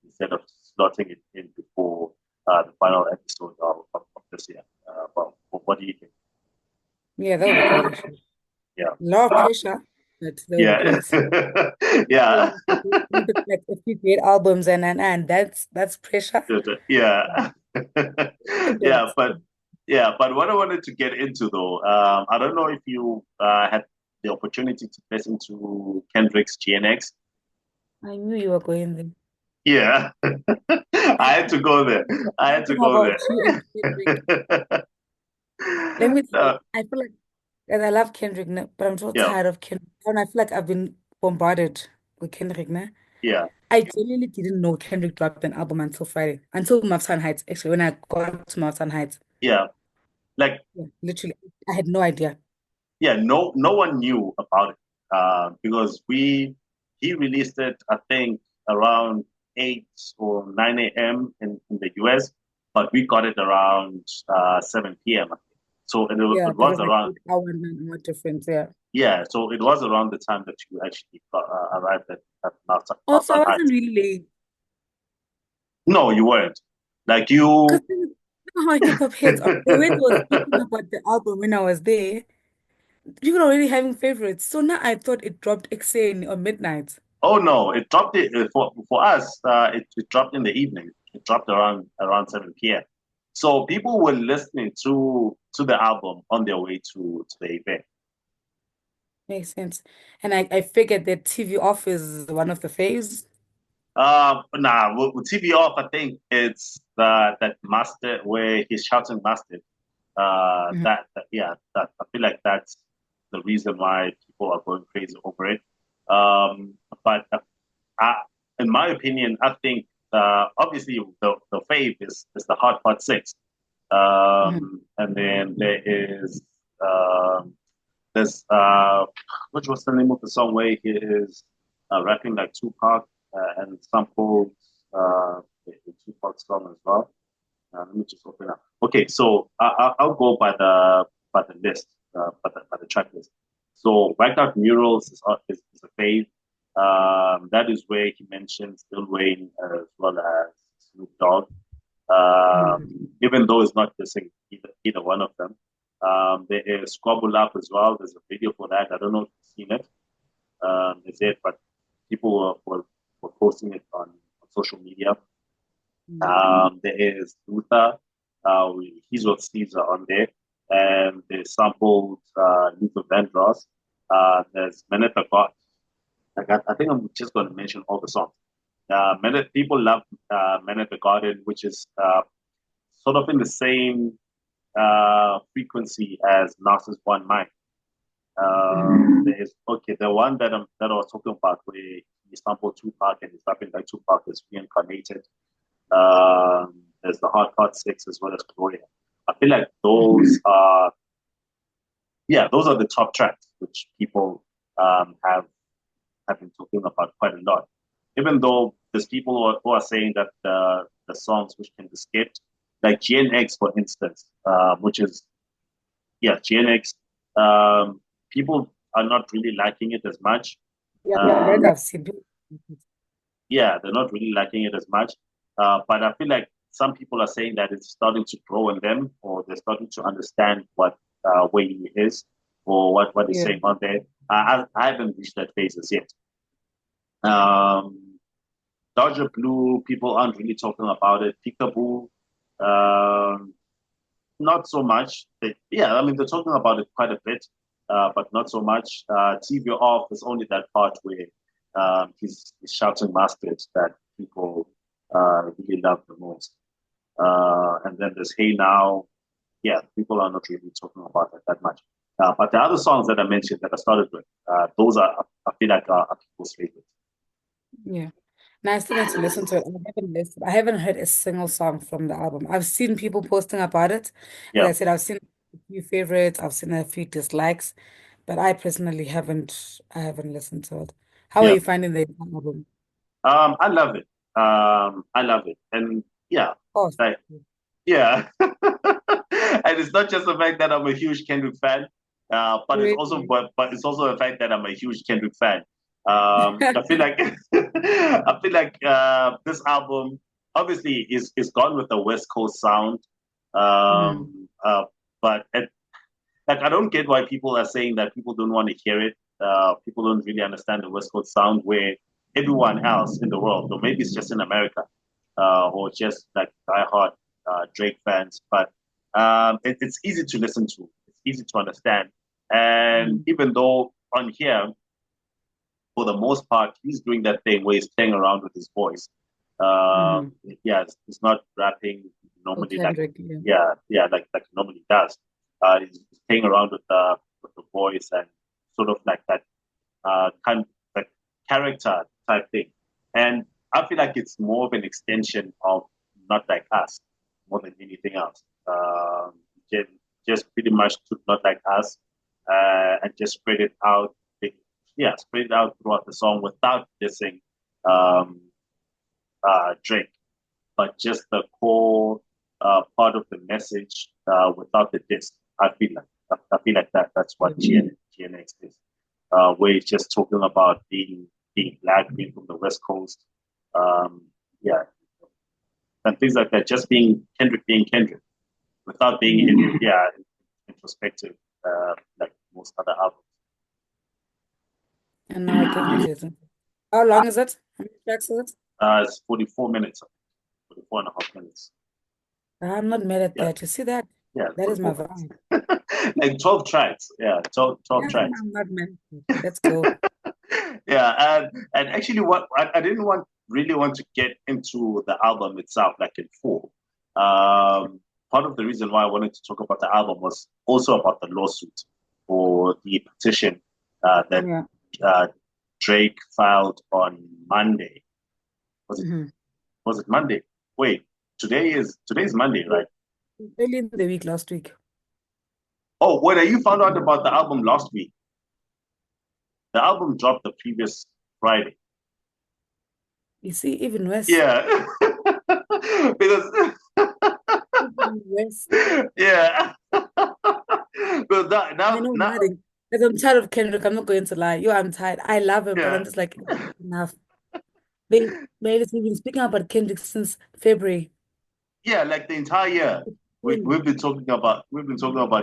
instead of slotting it in before the final episode of this year. Well, what do you think? Yeah, that would be great actually. Yeah, A lot of pressure, but that would be yeah, great. yeah, Like a few great albums and that's pressure. yeah, yeah. But But what I wanted to get into though, I don't know if you had the opportunity to listen to Kendrick's GNX. I knew you were going there. Yeah, I had to go there. I One had to thing go about there. you and Kendrick, let me tell you, Uh, I feel like, and I love Kendrick, but I'm so yeah, tired of Kendrick. And I feel like I've been bombarded with Kendrick, ne? yeah, I genuinely didn't know Kendrick dropped an album until Friday, until Maftown Heights. Actually, when I got to Maftown Heights, yeah. Like, yeah, literally, I had no idea. yeah, no one knew about it because he released it, I think, around 8 or 9 a.m. in the US, but we got it around 7 p.m. I think. So Yeah, it there was was like around 8 hour and 9 hour difference. Yeah. yeah, so it was around the time that you actually arrived at Also, I Mount wasn't Heights. really late No, you weren't. Like because you, you know how hip hop heads are. The way they were speaking about the album when I was there, people were already having favorites. So now I thought it dropped XN or midnight. oh no, it dropped it for us. It dropped in the evening. It dropped around 7 p.m. So people were listening to the album on their way to the event. Makes sense. And I figured that TV off is one of the faves. Nah, with TV off, I think it's that master where he's shouting master. Mhm. Yeah, that I feel like that's the reason why people are going crazy over it. But I, in my opinion, I think obviously the fave is the Hot Pot Six, Mhm. and then there's which was the name of the song where he is rapping like Tupac and sampled the Tupac song as well. Let me just open up. Okay, so I'll go by the list, by the track list. So Whiteout Murals is a fave. That is where he mentions Lil Wayne as well as Snoop Dogg. Mhm. Even though it's not dissing either one of them. There is Squabble Up as well. There's a video for that. I don't know if you've seen it. Is it? But people were posting it on social media. There is Luther. His with Caesar on there. And they sampled Luther Vandross. There's Manetta God. I think I'm just going to mention all the songs. People love Men at the Garden, which is sort of in the same frequency as Narcissus One Mind. There's the one that I was talking about where he sampled Tupac and he's rapping like Tupac is reincarnated. There's the Hard Part Six as well as Gloria. I feel like those are the top tracks which people have been talking about quite a lot. Even though there's people who are saying that the songs which can be skipped, like GNX for instance, which is GNX. People are not really liking it as much. I've seen people. Yeah, they're not really liking it as much. But I feel like some people are saying that it's starting to grow on them, or they're starting to understand what where he is, or what he's saying on there. I haven't reached that phase as yet. Dodger Blue, people aren't really talking about it. Peekaboo, not so much. I mean, they're talking about it quite a bit, but not so much. TV Off is only that part where he's shouting masters that people really love the most. And then there's Hey Now. Yeah, people are not really talking about it that much. But the other songs that I mentioned that I started with, those I feel like are people's favorites. Yeah. Now I still need to listen to it. I haven't heard a single song from the album. I've seen people posting about it. As Yeah, I said, I've seen a few favorites, I've seen a few dislikes, but I personally haven't listened to it. How are yeah. you finding the album? I love it. I love it, and yeah, Oh, like yeah. And it's not just the fact that I'm a huge Kendrick fan, really? but it's also the fact that I'm a huge Kendrick fan. I feel like I feel like this album obviously is gone with the West Coast sound, Mm, but like I don't get why people are saying that people don't want to hear it. People don't really understand the West Coast sound where everyone else in the world, or maybe it's just in America, or just like diehard Drake fans, but it's easy to listen to. It's easy to understand. And mm, even though on here, for the most part, he's doing that thing where he's playing around with his voice. Uh, mm. he's not rapping Oh, normally Kendrick, yeah. like he normally does. He's playing around with the voice and sort of like that kind of like character type thing. And I feel like it's more of an extension of Not Like Us more than anything else. Just, just pretty much took Not Like Us and just spread it out. Spread it out throughout the song without dissing um, Drake, but just the core part of the message without the diss. I feel like that's what GNX is, where it's just talking about being black, being from the West Coast, um, yeah, and things like that. Just being Kendrick, without being Yeah. introspective like most other albums. And now I can listen. How long is it? How many tracks is it? It's 44 minutes, 44 and a half minutes. I'm not mad at Yeah, that. You see that? yeah, That is my 44 minutes. vibe. Like 12 tracks. Yeah, 12 Yeah, tracks. I'm not mad. Let's go. Yeah, and actually, what I didn't really want to get into the album itself, like in full. Part of the reason why I wanted to talk about the album was also about the lawsuit or the petition that Yeah. uh, Drake filed on Monday. Was it Hmm. was it Monday? Wait, today's Monday, right? Early in the week last week. Oh, wait, you found out about the album last week. The album dropped the previous Friday. You see, even worse. Yeah, because Even worse. yeah, because I know now nothing. Because I'm tired of Kendrick. I'm not going to lie. Yo, I'm tired. I love him, but yeah, I'm just like, enough. They, we've been speaking about Kendrick since February. yeah, like the entire year. we've been talking about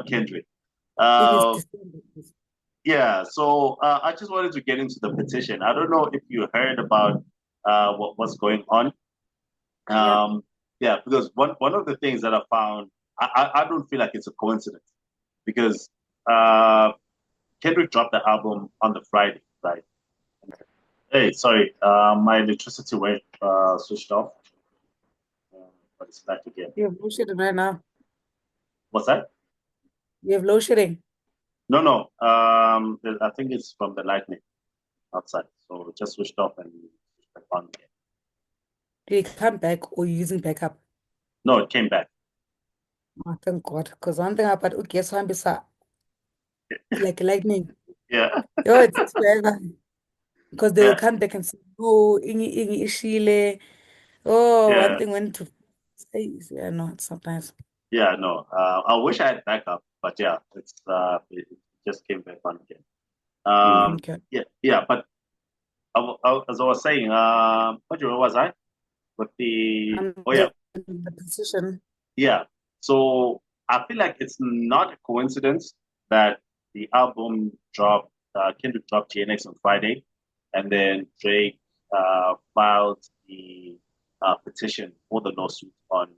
Kendrick. It is Uh, December. yeah. So I just wanted to get into the petition. I don't know if you heard about what's going on. Yeah. Um, yeah, because one of the things that I found, I don't feel like it's a coincidence because uh, Kendrick dropped the album on the Friday, right? Hey, sorry, my electricity went switched off, but it's back again. You have load shedding right now. What's that? You have load shedding. No, no. I think it's from the lightning outside, so it just switched off and switched back on again. Did you come back or you using backup? No, it came back. Oh, thank God. Because one thing about guess like lightning. Yeah, Yo, it takes forever. Because they will yeah, come back and say, oh, ingi ishile. Oh, one yeah, thing went to say, yeah, no, it's not nice. yeah. No, I wish I had backup, but yeah, it just came back on again. Okay. Yeah. But as I was saying, where was I? With the oh yeah, The position. yeah. So I feel like it's not a coincidence that the album dropped, Kendrick dropped GNX on Friday, and then Drake filed the petition for the lawsuit on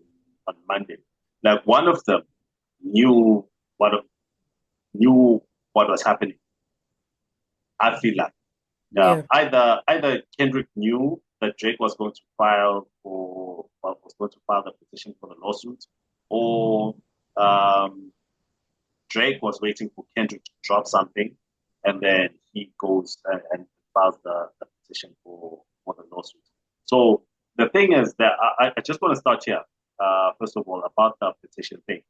Monday. Like one of them knew what knew what was happening. I feel like Yeah. either Kendrick knew that Drake was going to file for was going to file the petition for the lawsuit, or um, Drake was waiting for Kendrick to drop something, and then he goes and files the petition for the lawsuit. So the thing is that I just want to start here, first of all, about the petition thing,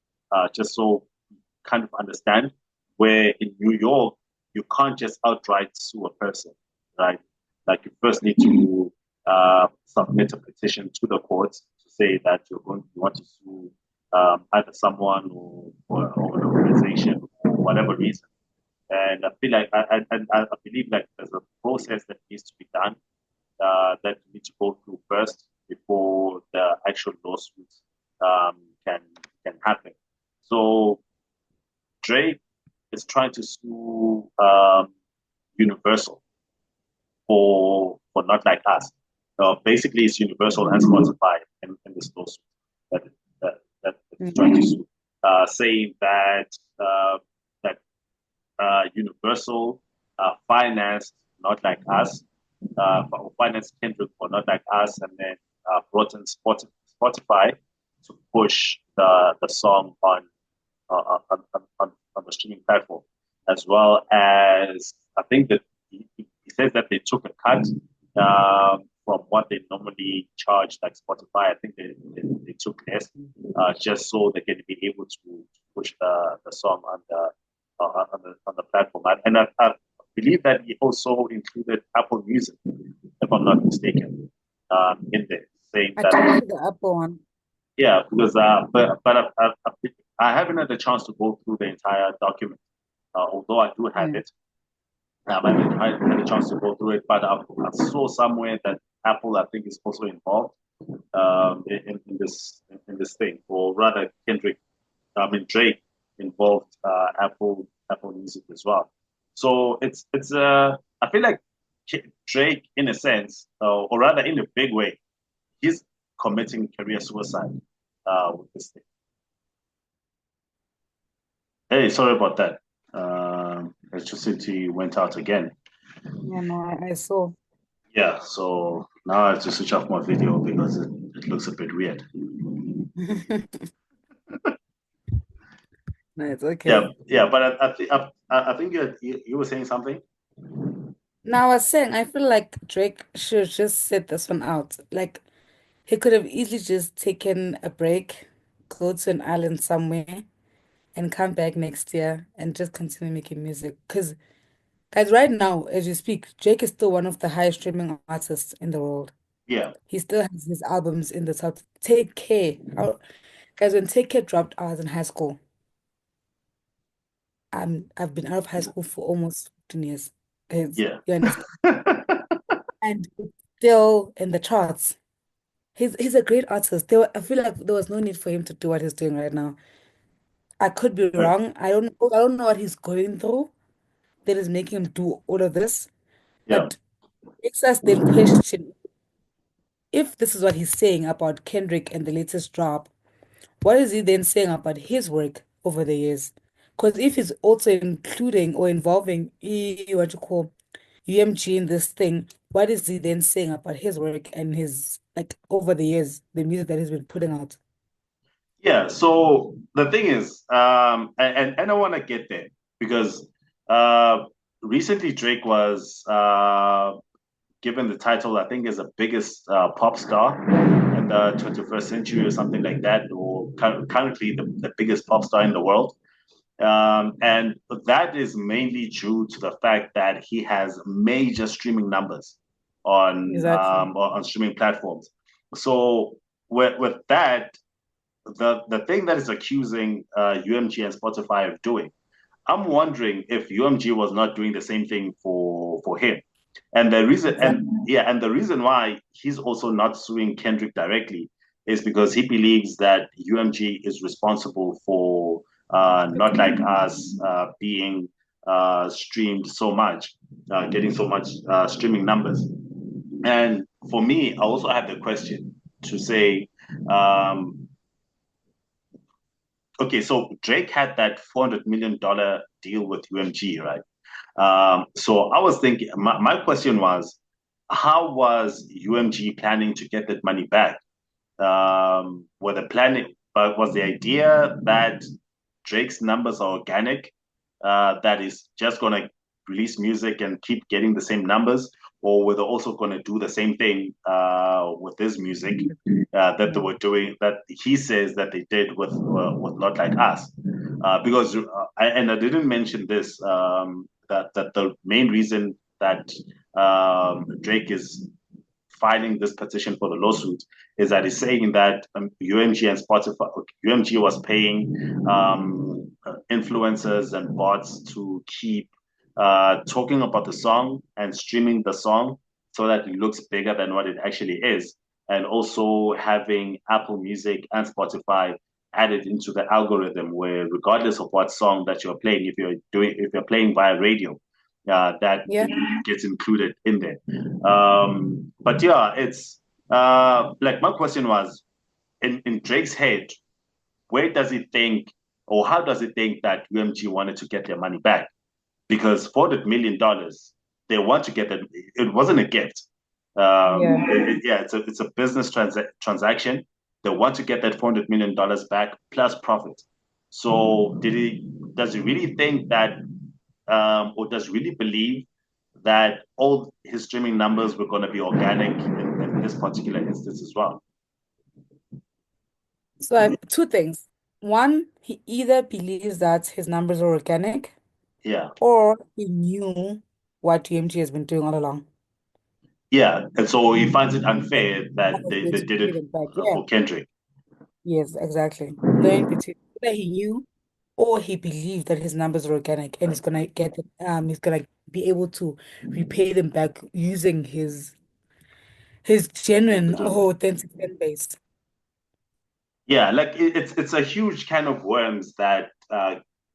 just so you kind of understand where in New York you can't just outright sue a person, right? Like you first need to submit a petition to the courts to say that you want to sue either someone or an organization for whatever reason. And I feel like I believe like there's a process that needs to be done that you need to go through first before the actual lawsuit um, can can happen. So Drake is trying to sue Universal for not like us. Basically, it's Universal and Spotify in this lawsuit that that it's trying to sue, saying that Universal financed not like us, financed Kendrick for not like us, and then brought in Spotify to push the song on the streaming platform, as well as I think that he says that they took a cut from what they normally charge, like Spotify. I think they took less just so they can be able to push the song on the platform. And I believe that he also included Apple Music, if I'm not mistaken, in there, saying I didn't that see the Apple one. yeah, because but I haven't had the chance to go through the entire document, although I do have Mm. it. I haven't had a chance to go through it, but I saw somewhere that Apple, I think, is also involved in this thing, or rather, Drake involved Apple Music as well. So it's I feel like Drake, in a sense, or rather in a big way, he's committing career suicide with this thing. Hey, sorry about that. Electricity went out again. Yeah, no, I saw. Yeah, so now I have to switch off my video because it looks a bit weird. No, it's Yeah, okay. yeah, but I think you were saying something. Now, I was saying, I feel like Drake should just sit this one out. Like, he could have easily just taken a break, go to an island somewhere, and come back next year and just continue making music. Because, guys, right now, as you speak, Drake is still one of the highest streaming artists in the world. Yeah, He still has his albums in the top. Take Care. Guys, when Take Care dropped, I was in high school. I've been out of high school for almost 15 years. Guys, yeah, you understand? And it's still in the charts. he's a great artist. I feel like there was no need for him to do what he's doing right now. I could be Right. wrong. I don't know what he's going through that is making him do all of this. Yeah. But makes us then question if this is what he's saying about Kendrick and the latest drop, what is he then saying about his work over the years? Because if he's also including or involving what you call UMG in this thing, what is he then saying about his work and his like over the years, the music that he's been putting out? Yeah. So the thing is, and I want to get there because recently Drake was given the title, I think, as the biggest pop star in the 21st century or something like that, or currently the biggest pop star in the world. And that is mainly due to the fact that he has major streaming numbers Exactly. on streaming platforms. So with that, the thing that is accusing UMG and Spotify of doing, I'm wondering if UMG was not doing the same thing for him. And the reason and Exactly. yeah, and the reason why he's also not suing Kendrick directly is because he believes that UMG is responsible for not like us being streamed so much, getting so much streaming numbers. And for me, I also have the question to say, um, okay, so Drake had that $400 million deal with UMG, right? So I was thinking, my question was, how was UMG planning to get that money back? Were the planning, but was the idea that Drake's numbers are organic, that is just going to release music and keep getting the same numbers, or were they also going to do the same thing with this music that they Yeah. were doing, that he says that they did with Not Like Us? Because and I didn't mention this, that the main reason that Drake is filing this petition for the lawsuit is that he's saying that UMG and Spotify, UMG was paying influencers and bots to keep talking about the song and streaming the song so that it looks bigger than what it actually is. And also having Apple Music and Spotify added into the algorithm where regardless of what song that you're playing, if you're playing via radio, that Yeah. gets included in there. But yeah, it's like my question was in Drake's head, where does he think, or how does he think that UMG wanted to get their money back? Because $400 million, they want to get that. It wasn't a gift. Yeah. Yeah, it's a business transaction. They want to get that $400 million back plus profit. So does he really think that, or does he really believe that all his streaming numbers were going to be organic in this particular instance as well? So I have two things. One, he either believes that his numbers are organic Yeah, or he knew what UMG has been doing all along. yeah, and so he finds it And unfair that that was going they to did pay it them back. Yeah. for Kendrick. Yes, exactly. No in between. Either he knew or he believed that his numbers are organic and he's gonna be able to repay them back using his genuine or authentic fan base. Yeah, like it's a huge can of worms that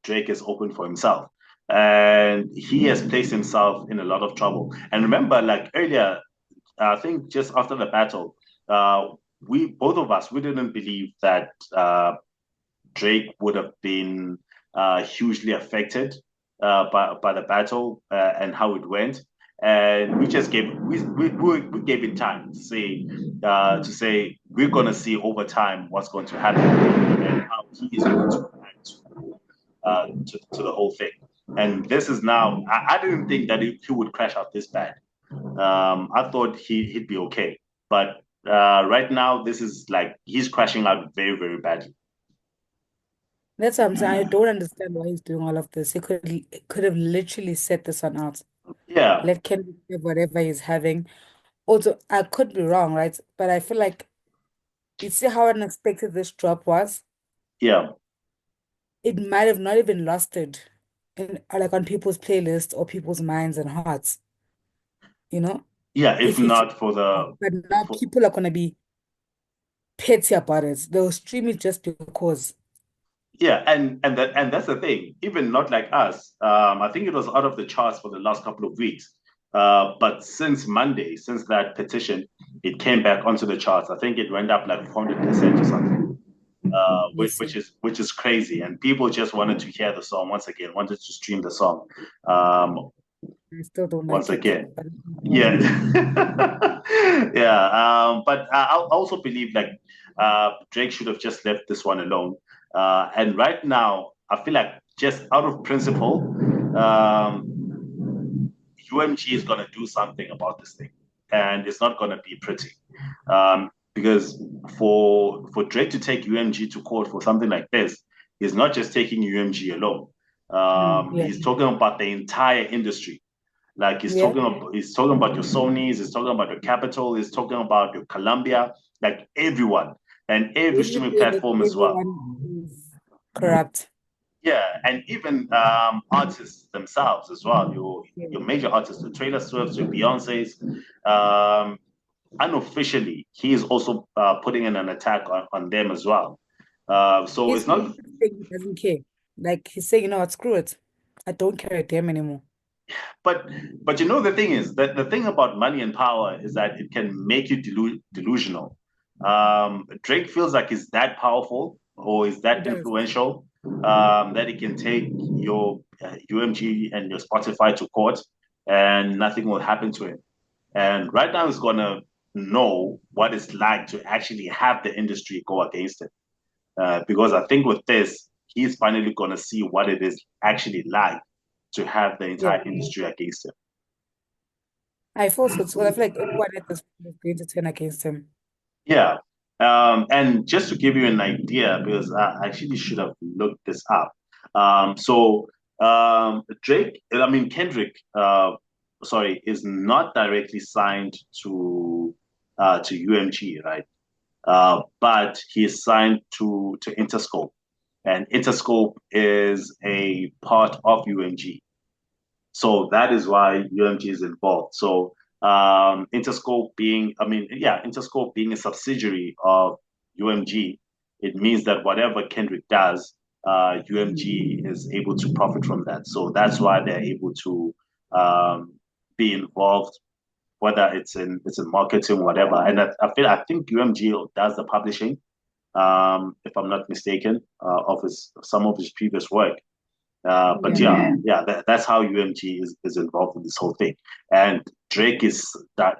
Drake has opened for himself, and he has placed himself in a lot of trouble. And remember, like earlier, I think just after the battle, uh, we both of us we didn't believe that Drake would have been hugely affected by the battle and how it went. And we just we gave it time to say we're gonna see over time what's going to happen and how he is going to react to the whole thing. And this is now I didn't think that he would crash out this bad. I thought he'd be okay, but right now this is like he's crashing out very very badly. That's what I'm saying. I don't understand why he's doing all of this. He could have literally set this one out. Yeah, Let Kendrick have whatever he's having. Also, I could be wrong, right? But I feel like you see how unexpected this drop was? yeah. It might have not even lasted in like on people's playlists or people's minds and hearts, you know? Yeah, if If not for the but now for people are gonna be petty about it. They'll stream it just because. Yeah, and that's the thing. Even not like us. I think it was out of the charts for the last couple of weeks. But since Monday, since that petition, it came back onto the charts. I think it went up like 400% or something. You see, Which is crazy. And people just wanted to hear the song once again, wanted to stream the song um, I still don't once like it. again. But Yeah, yeah. But I also believe like Drake should have just left this one alone. And right now, I feel like just out of principle, UMG is gonna do something about this thing, and it's not gonna be pretty. Because for Drake to take UMG to court for something like this, he's not just taking UMG alone. yeah, He's talking about the entire industry. Like yeah. he's talking about your Sonys, he's talking about your Capital, he's talking about your Columbia, like everyone and every When you streaming say that platform as well. everyone is corrupt. Yeah, and even artists themselves as well. Yeah. Your major artists, the Taylor Swifts, your Beyonces. Um, Unofficially, he is also putting in an attack on them as well. So He's it's not. saying he doesn't care. Like he's saying, you know what, screw it. I don't care a damn anymore. But but you know the thing is that the thing about money and power is that it can make you delusional. Drake feels like he's that powerful or is He that does. influential that he can take your UMG and your Spotify to court and nothing will happen to him. And right now he's gonna know what it's like to actually have the industry go against him. Because I think with this, he's finally gonna see what it is actually like to have the Yeah. entire industry against him. I feel so too. I feel like everyone at this point is going to turn against him. Yeah. And just to give you an idea, because I actually should have looked this up. Drake, I mean, Kendrick, sorry, is not directly signed to UMG, right? But he is signed to Interscope, and Interscope is a part of UMG. So that is why UMG is involved. So Interscope being, I mean, yeah, Interscope being a subsidiary of UMG, it means that whatever Kendrick does, UMG is able to profit from that. So that's why they're able to um, be involved, whether it's in marketing, whatever. And I think UMG does the publishing, if I'm not mistaken, of some of his previous work. But Yeah. that's how UMG is involved in this whole thing. And Drake is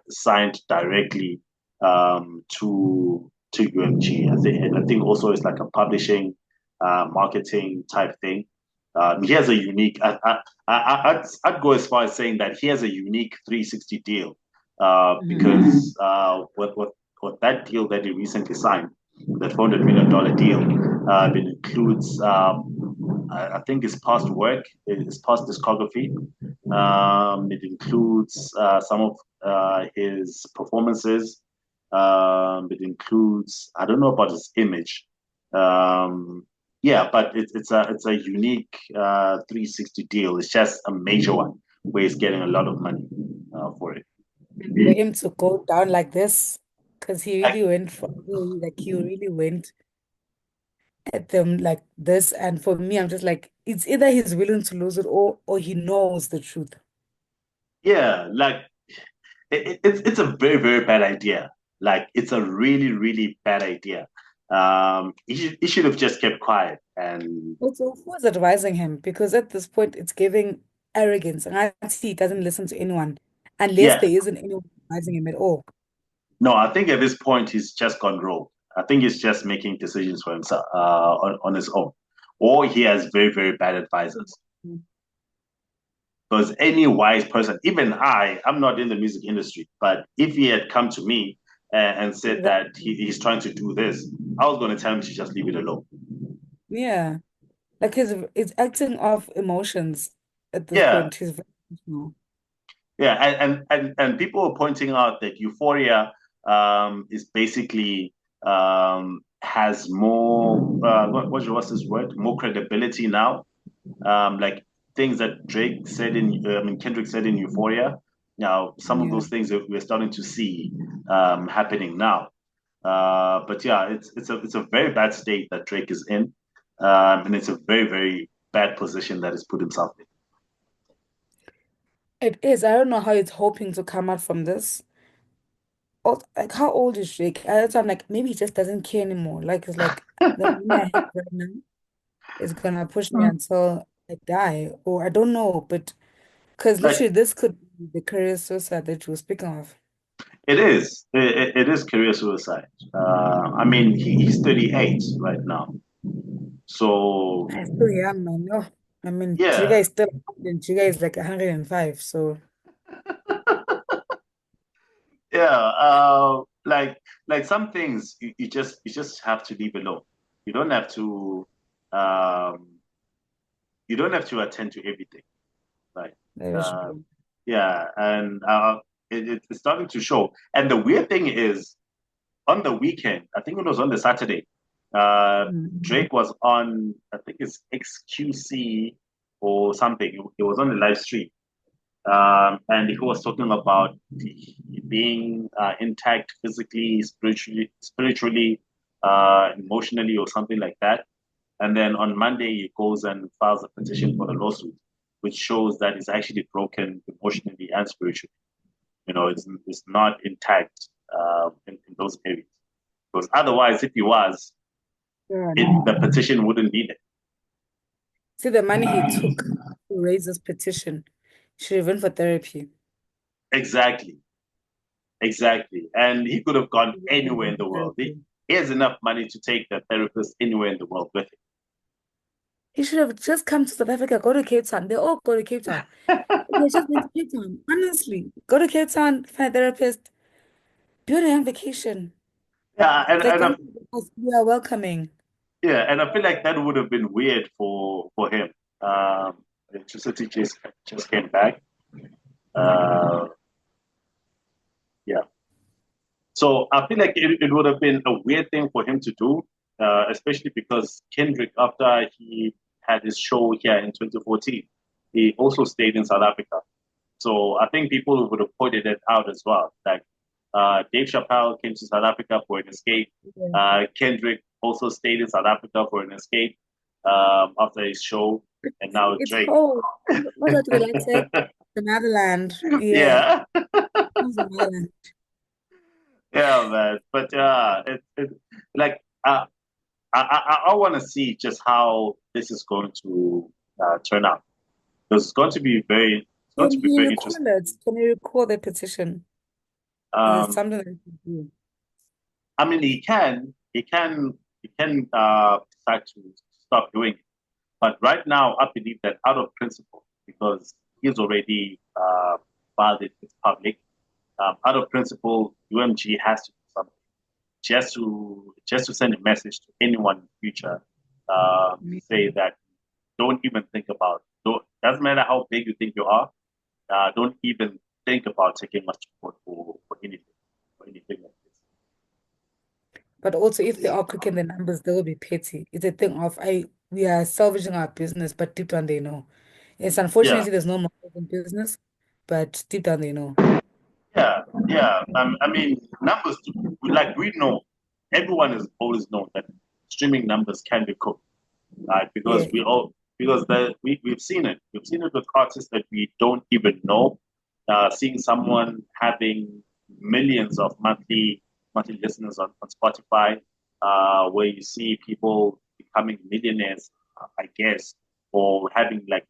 signed directly to UMG. I think also it's like a publishing, marketing type thing. He has a unique. I'd go as far as saying that he has a unique 360 deal. Because with that deal that he recently signed, that $400 million deal, it includes I think his past work, his past discography. It includes some of his performances. It includes, I don't know about his image. Yeah, but it's a unique 360 deal. It's just a major one where he's getting a lot of money for it. And for him to go down like this, because he Like, really went for like he really went at them like this. And for me, I'm just like, it's either he's willing to lose it or he knows the truth. yeah, like it's a very very bad idea. Like it's a really really bad idea. He should have just kept quiet and Also, who's advising him? Because at this point, it's giving arrogance. And I see he doesn't listen to anyone unless yeah. there isn't anyone advising him at all. No, I think at this point he's just gone rogue. I think he's just making decisions for himself on his own, or he has very very bad advisors. Mm. Because any wise person, even I'm not in the music industry, but if he had come to me and said that Exactly. he's trying to do this, I was going to tell him to just leave it alone. Yeah. Like he's acting off emotions at this Yeah, point. He's very emotional. yeah, and people are pointing out that Euphoria is basically has more what's this word? More credibility now. Like things that Drake said I mean Kendrick said in Euphoria. Now some of Yeah. those things that we're starting to see happening now. But yeah, it's a very bad state that Drake is in, and it's a very very bad position that he's put himself in. It is. I don't know how it's hoping to come out from this. Like, how old is Drake? I'm like, maybe he just doesn't care anymore. Like, it's like the money I have right now is gonna push me until I die, or I don't know. But because Like literally, this could be the career suicide that you were speaking of. it is career suicide. I mean, he's 38 right now, so I'm still young, man. No, I mean, Jiga yeah, is still, and Jiga is like 105. So yeah. Like some things you just have to leave alone. You don't have to um, you don't have to attend to everything. Like that is uh, true. yeah, and it's starting to show. And the weird thing is, on the weekend, I think it was on the Saturday, Mm. Drake was on, I think it's XQC or something. It was on the live stream. And he was talking about being intact physically, spiritually, emotionally, or something like that. And then on Monday, he goes and files a petition for the lawsuit, which shows that he's actually broken emotionally and spiritually. It's not intact in those areas. Because otherwise, if he was, Yeah. the petition wouldn't be there. See, the money he took to raise this petition should have went for therapy. Exactly, exactly. And he could have gone He should have anywhere in went the for world. He, therapy. he has enough money to take the therapist anywhere in the world with He should have just come to South Africa, go to Cape Town. They all go to Cape Town. They just went to Cape Town. Honestly, go to Cape Town, find a therapist, be on a young vacation. Yeah, Like, we are welcoming. yeah, and I feel like that would have been weird for him. Electricity just came back. Uh, yeah, so I feel like it would have been a weird thing for him to do, especially because Kendrick, after he had his show here in 2014, he also stayed in South Africa. So I think people would have pointed it out as well. Like Dave Chappelle came to South Africa for an escape. Yeah. Kendrick also stayed in South Africa for an escape after his show, and now It's Drake. cold. What do they like say? The motherland. Yeah. Yeah, It's the motherland. yeah, man. But like I want to see just how this is going to turn out. Because it's going Can to be he very recall interesting. it? Can he recall the petition? Is it Um, something that he can do? I mean, he can decide to stop doing it. But right now, I believe that out of principle, because he's already filed it with public, out of principle, UMG has to do something, just to send a message to anyone in the future, to say that don't even think about, don't, doesn't matter how big you think you are, don't even think about taking much support for anything like this. But also, if they are cooking the numbers, they will be petty. It's a thing of we are salvaging our business, but deep down they know. It's Yeah, unfortunately there's no more in business, but deep down they know. yeah, yeah. I mean, numbers, like we know, everyone has always known that streaming numbers can be cooked, right? Yeah, We've seen it. We've seen it with artists that we don't even know. Seeing someone having millions of monthly listeners on Spotify, where you see people becoming millionaires, I guess, or having like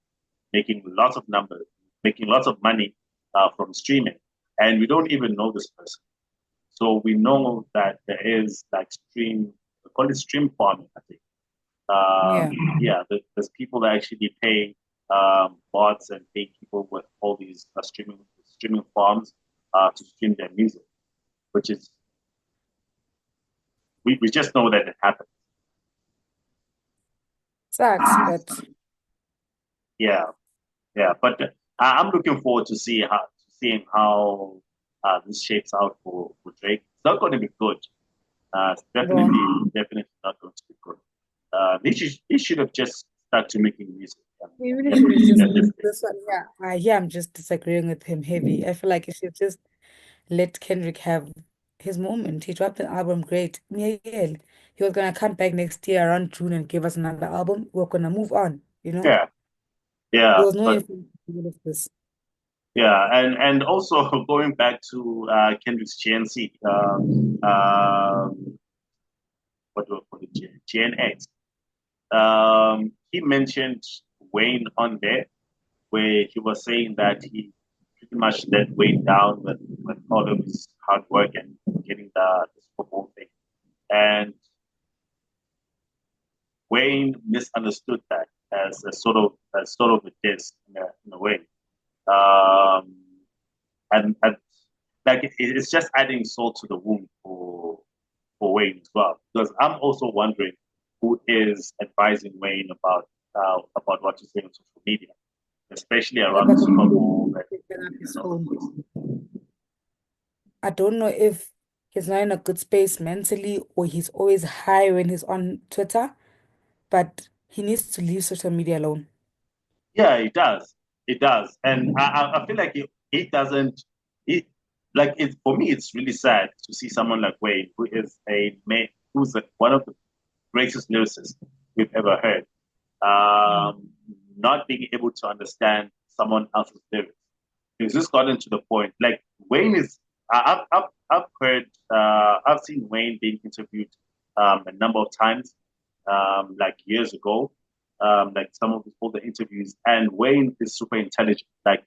making lots of numbers, making lots of money from streaming, and we don't even know this person. So we know that there is like we call it stream farming, I think. yeah. Yeah, there's people that actually pay bots and pay people with all these streaming farms to stream their music, which is we just know that it happens. Sucks, but Yeah, yeah, but I'm looking forward to seeing how this shapes out for Drake. It's not going to be good. It's it won't. definitely not going to be good. He should have just started making music He really and should have just at this stage. this one. Yeah, I'm just disagreeing with him heavy. I feel like he should just let Kendrick have. his moment. He dropped an album, great. Miel. He was gonna come back next year around June and give us another album. We're gonna move on, you know? Yeah, There yeah, was no but need for all of this. yeah, and also going back to Kendrick's GNC, what do I call it? GNX. He mentioned Wayne on there, where he was saying that he pretty much let Wayne down with all of his hard work and getting the Super Bowl thing. And Wayne misunderstood that as sort of a diss in a way. Um, and like it's just adding salt to the wound for Wayne as well. Because I'm also wondering who is advising Wayne about what to say on social media, especially Yeah, around the but the Super problem Bowl is picking up his and all of phone. this. I don't know if he's not in a good space mentally or he's always high when he's on Twitter, but he needs to leave social media alone. Yeah, it does. It does, and I feel like he doesn't. He like it for me. It's really sad to see someone like Wayne, who is a man, one of the greatest lyricists we've ever heard, Mm. um, not being able to understand someone else's lyrics. It's just gotten to the point. Like Wayne is, I've heard, I've seen Wayne being interviewed a number of times, like years ago, like some of his older interviews, and Wayne is super intelligent. Like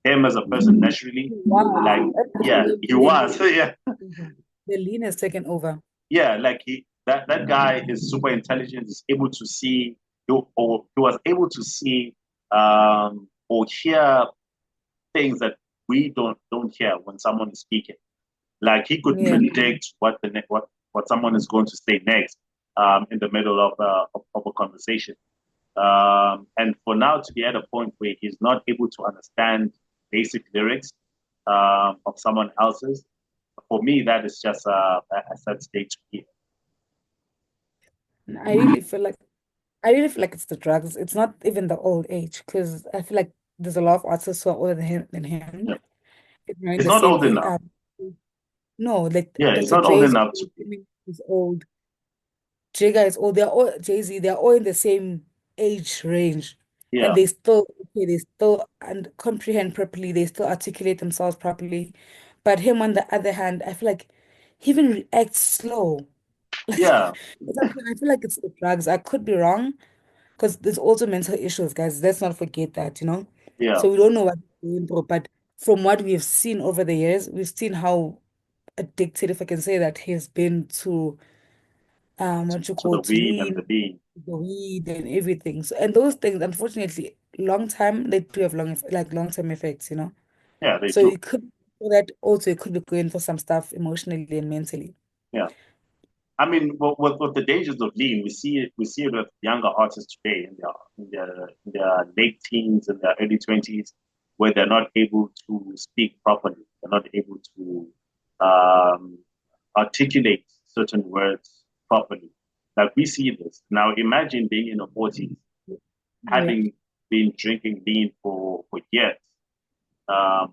him as a person naturally, like Wow. yeah, The, he the was, lean, yeah, the lean has taken over. yeah, like that guy is super intelligent. Is able to see, or he was able to see, or hear things that we don't hear when someone is speaking. Like he could Yeah. predict what someone is going to say next in the middle of a conversation. And for now to be at a point where he's not able to understand basic lyrics of someone else's, for me that is just a sad state to be. And I really feel like it's the drugs. It's not even the old age, because I feel like there's a lot of artists who are older than him. Yeah. If you're in He's the not same old age, enough. no, like Yeah, he's Dr. not old Dre's enough to. old, Eminem is old, Jigga is old. They're all Jay-Z. They're all in the same age range, and Yeah, they still okay. They still and comprehend properly. They still articulate themselves properly. But him, on the other hand, I feel like he even reacts slow. Like yeah, I feel like it's the drugs. I could be wrong because there's also mental issues, guys. Let's not forget that, you know. yeah. So we don't know what he's going through, but from what we've seen over the years, we've seen how addicted, if I can say that, he's been to what you To the call to weed and the lean, bean. the weed and everything. So and those things, unfortunately, long time they do have long-term effects, you know. Yeah, they So do. you could for that also you could be going for some stuff emotionally and mentally. Yeah. I mean, with the dangers of lean, we see it with younger artists today in their late teens and their early 20s, where they're not able to speak properly. They're not able to um, articulate certain words properly. Like we see this now. Imagine being in your 40s, Yeah. having been drinking lean for years. Um,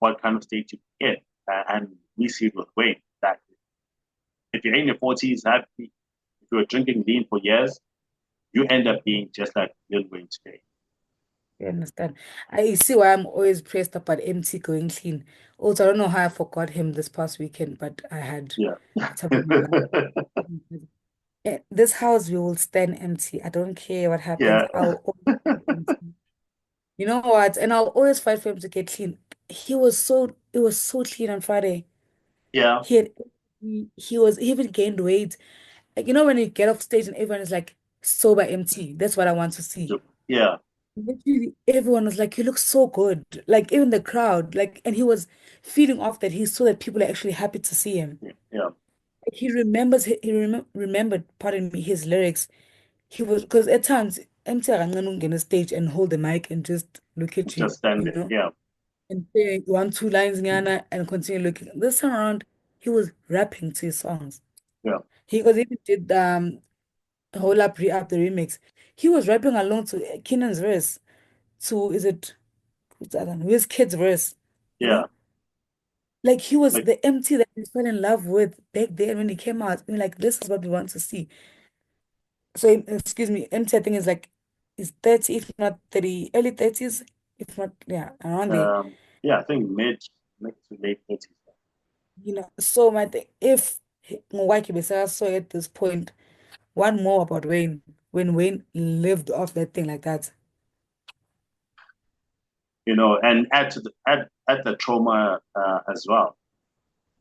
what kind of state you get? And we see it with Wayne that if you're in your 40s, if you're drinking lean for years, you end up being just like Lil Wayne today. You understand? I see why I'm always pressed about MT going clean. Also, I don't know how I forgot him this past weekend, but I had Yeah. the time of my life. This house we will stand empty. I don't care what happens. Yeah. I'll always stand empty. You know what? And I'll always fight for him to get clean. It was so clean on Friday. Yeah. He had, he even gained weight. Like, you know, when you get off stage and everyone is like sober empty. That's what I want to see. Yeah. Literally, everyone was like, "You look so good." Like even the crowd, like, and he was feeding off that he saw that people are actually happy to see him. Yeah. Like he remembered, pardon me, his lyrics. He was because at times MT Kancane get a stage and hold the mic and just look at Just you, stand you there. know, Yeah. and say one, two lines, Nyana, and continue looking. This time around, he was rapping to his songs. Yeah. He was even did Hold Up, Re-Up the remix. He was rapping along to Keenan's verse. To is it who's the other one? His kid's verse, you Yeah. know? Like he was Like, the empty that we fell in love with back then when he came out. I mean, like this is what we want to see. So excuse me, empty I think is like is 30, if not 30, early 30s, if not yeah, around there. yeah, I think mid to late 30s. So my thing, if Mwakibesa saw at this point, one more about Wayne, when Wayne lived off that thing like that. And add the trauma as well.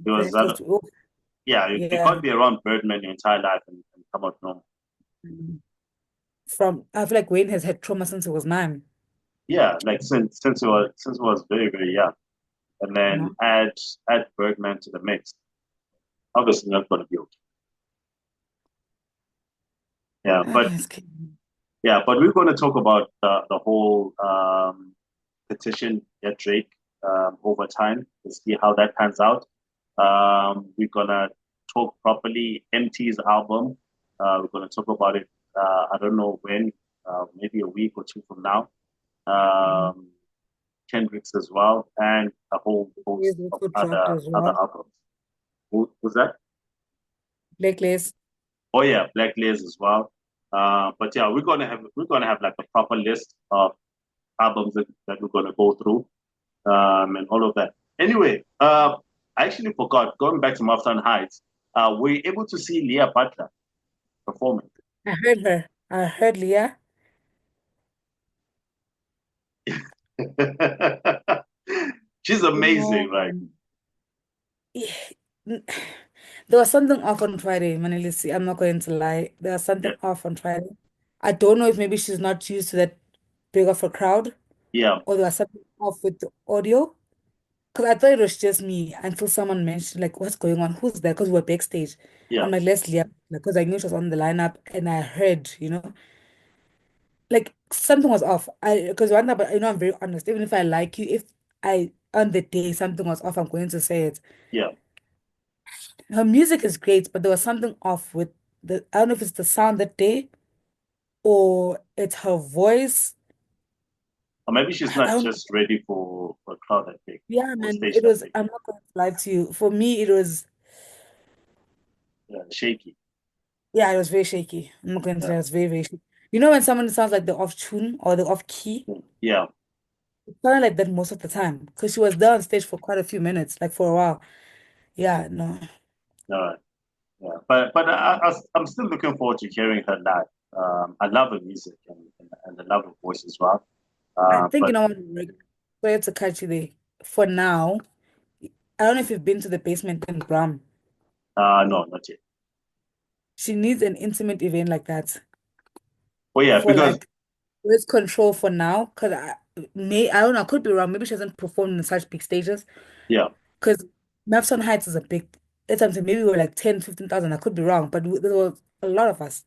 It was Because oh, yeah, you yeah. can't be around Birdman your entire life and come out normal. Mm. From I feel like Wayne has had trauma since he was 9. Yeah, like since he was very very young, and then No. add Birdman to the mix. Obviously not going to be okay. Yeah, Ah, but it's kidding. we're going to talk about the whole petition get Drake over time to see how that pans out. We're gonna talk properly MT's album. We're gonna talk about it. I don't know when, maybe a week or two from now. Mm. Um, Kendrick's as well, and a whole host He's of also dropped other as other well. albums. Who was that? Blacklist. Oh yeah, Black Liz as well. But yeah, we're gonna have like a proper list of albums that we're gonna go through, and all of that. Anyway, I actually forgot. Going back to Maftown Heights, were you able to see Leah Butler performing? I heard her. I heard Leah. She's No. amazing, right? There was something off on Friday, Manelisi. I'm not going to lie. There was Yeah, something off on Friday. I don't know if maybe she's not used to that big of a crowd yeah, or there was something off with the audio. Because I thought it was just me until someone mentioned, like, what's going on? Who's there? Because we were backstage. yeah, I'm like, Leslie, because I knew she was on the lineup and I heard, like something was off. Because one thing, but I'm very honest. Even if I like you, if I, on the day something was off, I'm going to say it. yeah. Her music is great, but there was something off with I don't know if it's the sound that day or it's her voice. Or maybe she's I not don't, just ready for a crowd that big yeah, or man, stage it that was, big. I'm not going to lie to you. For me, it was, Yeah, shaky. yeah, it was very shaky. I'm not going to Yeah, lie, it was very, very shaky. You know when someone sounds like they're off tune or they're off key? yeah. It sounded like that most of the time because she was there on stage for quite a few minutes, like for a while. Yeah, no. All right. Yeah, but I'm still looking forward to hearing her live. I love her music and I love her voice as well. I think But what, like, sorry to catch you there. For now, I don't know if you've been to the basement in Bram. no, not yet. She needs an intimate event like that Oh yeah, for because like risk control for now. Because I don't know, I could be wrong. Maybe she hasn't performed in such big stages. yeah, Because Mavson Heights is a big, that's what I'm saying. Maybe we were like 10, 15,000. I could be wrong, but there were a lot of us.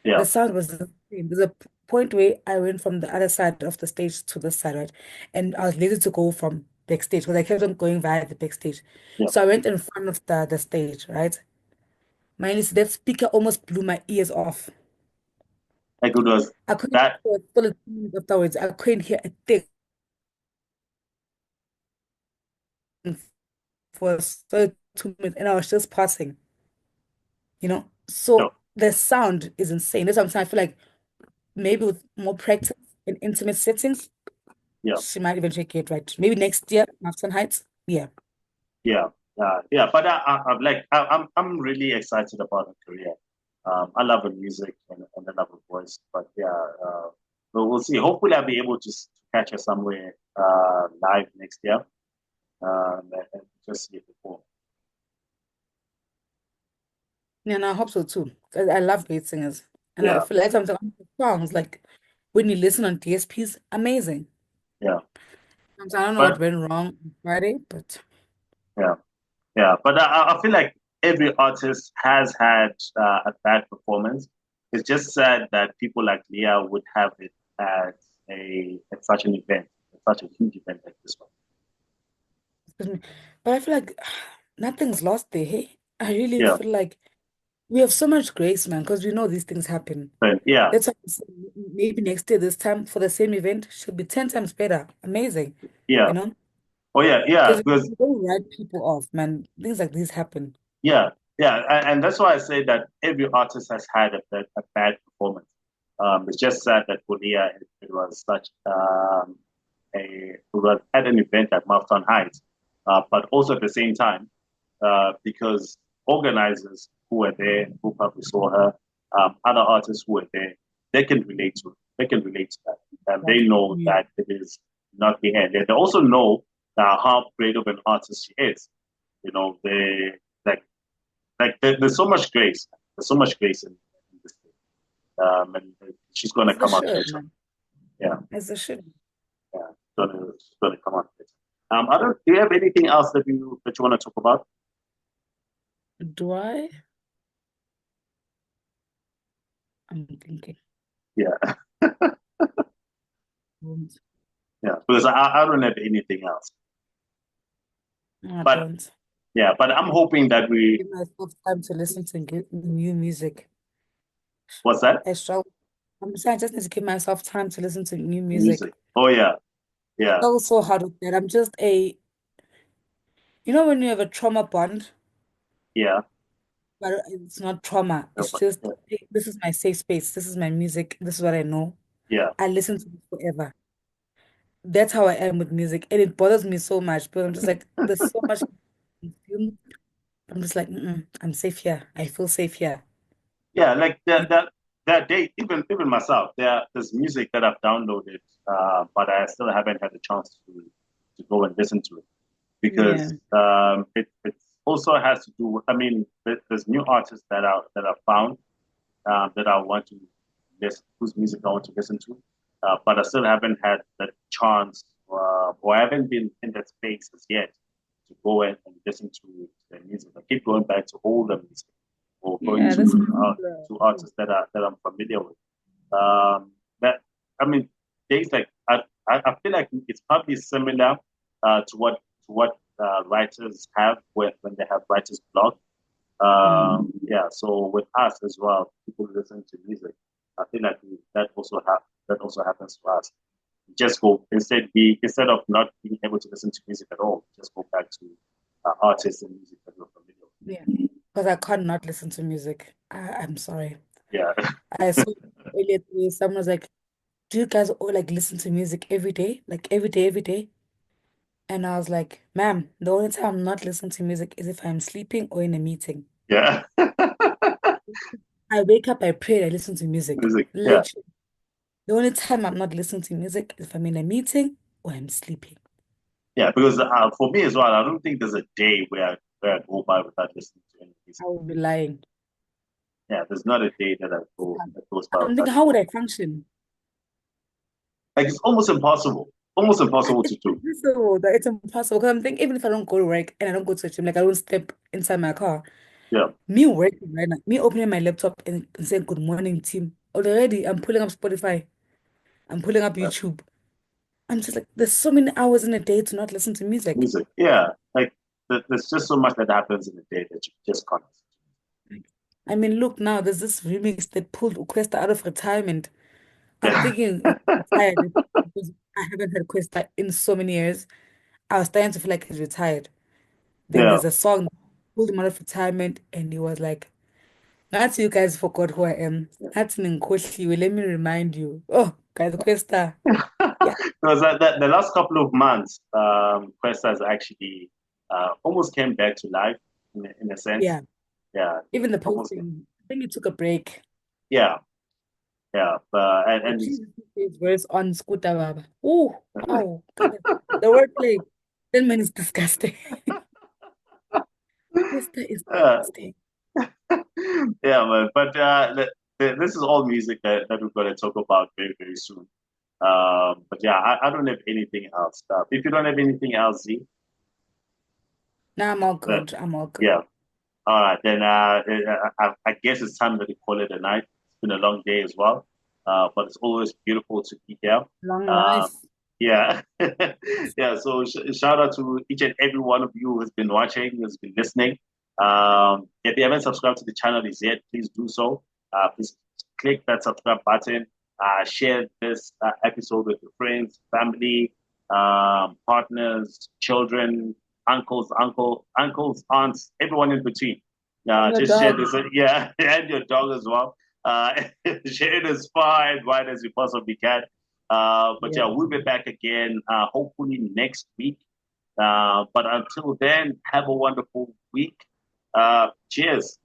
yeah, The sound was the same. There's a point where I went from the other side of the stage to this side, right? And I was lazy to go from backstage because I kept on going via the backstage. yeah. So I went in front of the stage, right? That speaker almost blew my ears off. Like it was I couldn't that. for 2 minutes afterwards. I couldn't hear a thing for 2 minutes, and I was just passing. No, So the sound is insane. That's what I'm saying. I feel like maybe with more practice in intimate settings, yeah, she might eventually get right. Maybe next year, Mafton Heights. Yeah. yeah, yeah. But I'm like I'm really excited about her career. I love her music and I love her voice. But yeah, but we'll see. Hopefully, I'll be able to catch her somewhere live next year. And just see it before. Yeah, and I hope so too. 'Cause I love great singers. And I Yeah, feel like sometimes the songs, like when you listen on DSPs, amazing. yeah. Sometimes I don't know what But went wrong on Friday, but yeah. Yeah, but I feel like every artist has had a bad performance. It's just sad that people like Leah would have it at at such an event, at such a huge event like this one. excuse me. But I feel like nothing's lost there. Hey, I really Yeah, feel like we have so much grace, man, because we know these things happen. but yeah, That's why I'm saying maybe next year, this time for the same event should be 10 times better. Amazing, yeah, you know? Oh yeah, yeah, Because because you don't write people off, man. Things like these happen. yeah, yeah, and that's why I say that every artist has had a bad performance. It's just sad that Korea it was such a we were at an event at Maftown Heights, but also at the same time, because organizers who were there, who probably saw her, other artists who were there, they can relate to it. They can relate to that. And they know Yeah. that it is not the end. They also know how great of an artist she is. You know, they like there's so much grace. There's so much grace in this thing. And she's gonna As they come out should, better. man. Yeah, As they should. yeah. She's gonna come out better. I don't. Do you have anything else that you want to talk about? Do I? I'm thinking. Yeah, Don't. yeah. Because I don't have anything else. No, I But don't. yeah, but I'm hoping that we. Give myself time to listen to new music. What's that? I struggle. I'm saying I just need to give myself time to listen to new music. Music. Oh yeah, I yeah, struggle so hard with that. I'm just when you have a trauma bond, yeah, but it's not trauma. It's yeah, just, hey, this is my safe space. This is my music. This is what I know. yeah. I listen to it forever. That's how I am with music. And it bothers me so much because I'm just like, there's so much consumed. I'm just like, I'm safe here. I feel safe here. Yeah, like You- that day, even myself, there's music that I've downloaded, but I still haven't had the chance to go and listen to it Yeah. because it also has to do with, I mean, there's new artists that are found that I want to listen, whose music I want to listen to, but I still haven't had that chance, or I haven't been in that space as yet to go and listen to their music. I keep going back to older music or going Yeah, that's to artists that I'm familiar with. That I mean, things like I feel like it's probably similar to what writers have when they have writers blog. Yeah, so with us as well, people listen to music. I feel like that also happens to us. Just go instead of not being able to listen to music at all, just go back to artists and music that you're familiar Yeah. Because I can't not listen to music. I'm sorry. with. Yeah, I saw earlier today, someone was like, do you guys all like listen to music every day? Like every day, every day? And I was like, ma'am, the only time I'm not listening to music is if I'm sleeping or in a meeting. yeah, I wake up, I pray, I listen to music. music. Yeah, Literally. The only time I'm not listening to music is if I'm in a meeting or I'm sleeping. yeah. Because for me as well, I don't think there's a day where I go by without listening to any music. I would be lying. Yeah, there's not a day that goes by I'm without thinking, how would listening. I function? Like it's almost impossible It's to do. impossible. That it's impossible. Because I'm thinking, even if I don't go to work and I don't go to the gym, like I don't step inside my car, Yeah, me working right now, me opening my laptop and saying, good morning, team. Already, I'm pulling up Spotify. I'm pulling up yeah. YouTube. I'm just like, there's so many hours in a day to not listen to music. Music. Yeah, like there's just so much that happens in a day that you just can't. I mean, look now, there's this remix that pulled Questa out of retirement. I'm Yeah, thinking he's retired because I haven't heard Questa in so many years. I was starting to feel like he's retired. Then yeah. there's a song that pulled him out of retirement, and he was like, "That's you guys forgot who I am. That's Ninkoshiwe. Let me remind you." Oh, guys, Questa. Yeah, Because the last couple of months, Quest has actually almost came back to life in a sense. yeah. Yeah, Even the almost came. posting, I think he took a break. Yeah, yeah. But But and he's, Jesus, his verse on Scooter Baba. Oh, wow. God, the wordplay. That man is disgusting. Questa is uh, disgusting. yeah, man. But this is all music that we're going to talk about very, very soon. But yeah, I don't have anything else. If you don't have anything else, Z, Nah, I'm all uh, good. I'm all good. yeah. All right, then I guess it's time that we call it a night. It's been a long day as well, but it's always beautiful to be here. Long Um, life. yeah, yeah. So shout out to each and every one of you who's been watching, who's been listening. If you haven't subscribed to the channel as yet, please do so. Please click that subscribe button. Share this episode with your friends, family. partners, children, uncles, aunts, everyone in between. And your Just share dog. this, yeah, and your dog as well. Share it as far and wide as you possibly can. But yeah, Yeah. we'll be back again, hopefully next week. But until then, have a wonderful week. Cheers.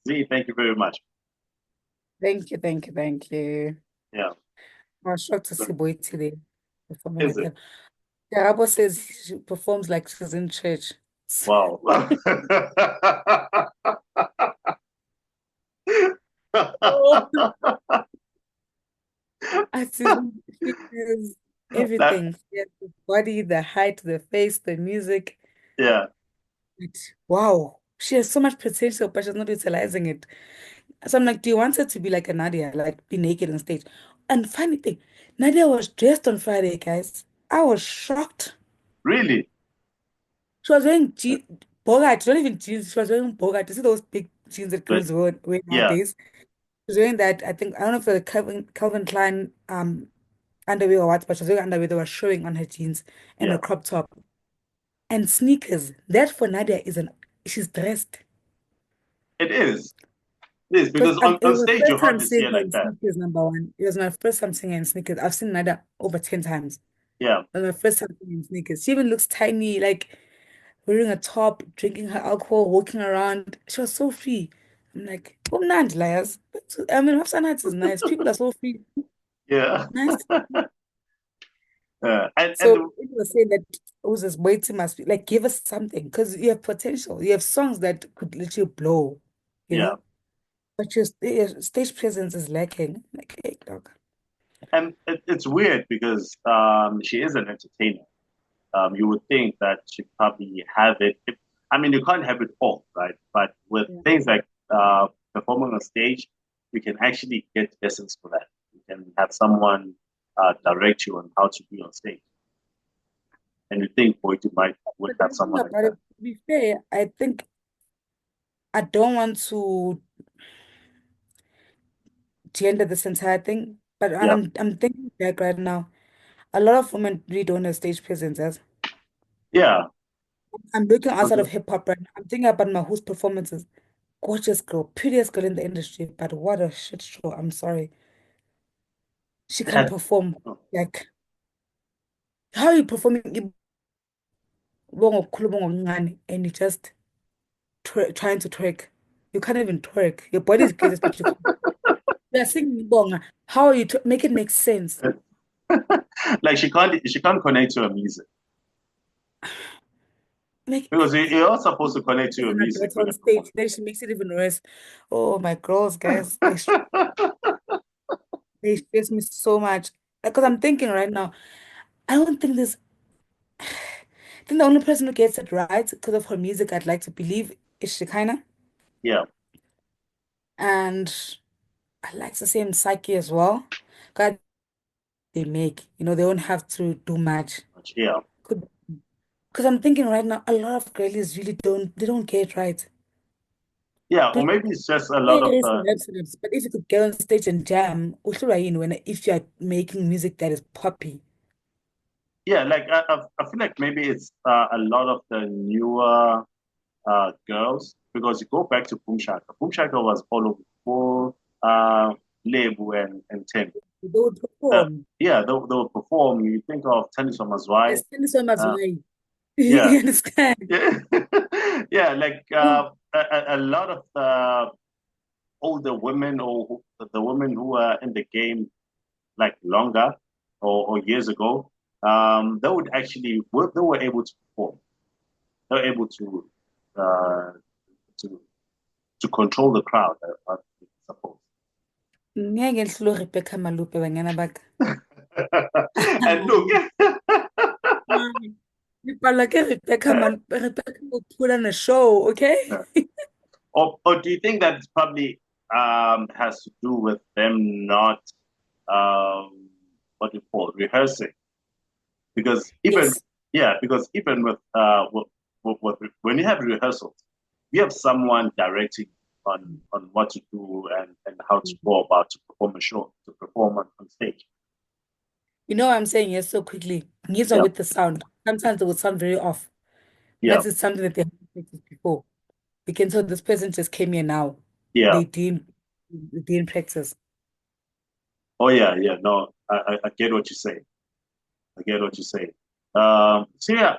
Z, thank you very much. Thank you, thank you, thank you. Yeah, I was shocked to see Boy today performing is like it? that. Garabo says she performs like she's in church. Wow. Oh, I see she is That, everything. She has the body, the height, the face, the music. yeah, Wow. She has so much potential, but she's not utilizing it. So I'm like, do you want her to be like a Nadia, like be naked on stage? And funny thing, Nadia was dressed on Friday, guys. I was shocked. really. She was wearing bogart, not even jeans. She was wearing bogart. You see those big jeans that But girls wear yeah, nowadays? She was wearing that. I think I don't know if the Calvin Klein underwear or what, but she was wearing underwear that was showing on her jeans and a yeah, crop top and sneakers. That for Nadia is an she's dressed. it is. It is Because because it on was my stage you first time hardly see seeing it her like in that. sneakers, number one. It was my first time seeing her in sneakers. I've seen Nadia over 10 times. Yeah, It was my first time seeing her in sneakers. She even looks tiny, like wearing a top, drinking her alcohol, walking around. She was so free. I'm like, oh, not liars. I mean, Maftown Heights is nice. People are so free. yeah. Nice. And So people are saying that Uza's waiting must be like, give us something because you have potential. You have songs that could literally blow, you yeah, know? But your stage presence is lacking. Like, hey, dog. and it's weird because she is an entertainer. You would think that she probably have it. I mean, you can't have it all, right? But with Yeah. things like performing on stage, we can actually get lessons for that. We can have someone direct you on how to be on stage, and you think, boy, you might would But have then think someone like about it, that. to be fair, I think I don't want to gender this entire thing, but Yeah, I'm thinking back right now. A lot of women really don't have stage presence. As yeah. I'm looking outside Okay. of hip hop right now. I'm thinking about my whose performances. Gorgeous girl, prettiest girl in the industry, but what a shit show. I'm sorry. She can That, perform. Like, how are you performing and you just trying to twerk? You can't even twerk. Your body is gorgeous, but you can't. You're singing bonga. How are you make it make sense? like she can't connect to her music Make because you're supposed to connect to is your an music adult when on you stage. perform. Then she makes it even worse. Oh, my girls, guys, they stress me so much. Because I'm thinking right now, I don't think there's. I think the only person who gets it right because of her music, I'd like to believe, is Shekinah. Yeah, And I like the same Psyche as well. God, they make, they don't have to do much. yeah, Because I'm thinking right now, a lot of girlies really they don't get it right. yeah. Or Do, maybe it's just a lot of yes, celebs. But if you could get on stage and jam, if you're making music that is poppy. yeah. Like I feel like maybe it's a lot of the newer girls because you go back to Boom Shaka. Boom Shaka was all over full Lebu and Tim. They would perform. Yeah, they would perform. You think of Tennis on Mazwai. Yes, send so much Uh, way. yeah, You understand? yeah, yeah. Like Oh, a lot of the older women or the women who are in the game like longer or years ago, they would actually they were able to perform. They were able uh, to to control the crowd. I suppose. ngeke ngihlule Rebecca Malupe banyana baka. And look, Ngibhala ke Rebecca Malupe. Rebecca will put on a show, okay? or do you think that it's probably has to do with them not what do you call it, rehearsing? Because even Yes. yeah, because even with when you have rehearsals, you have someone directing. on what to do and how to go about to perform a show, to perform on stage. You know what I'm saying? Yes, so quickly. Neither Yeah, with the sound. Sometimes it will sound very off. yeah, That is something that they haven't practiced before. We can tell this person just came here now. yeah. They didn't practice. Oh yeah, yeah. No, I get what you say. I get what you say. So yeah,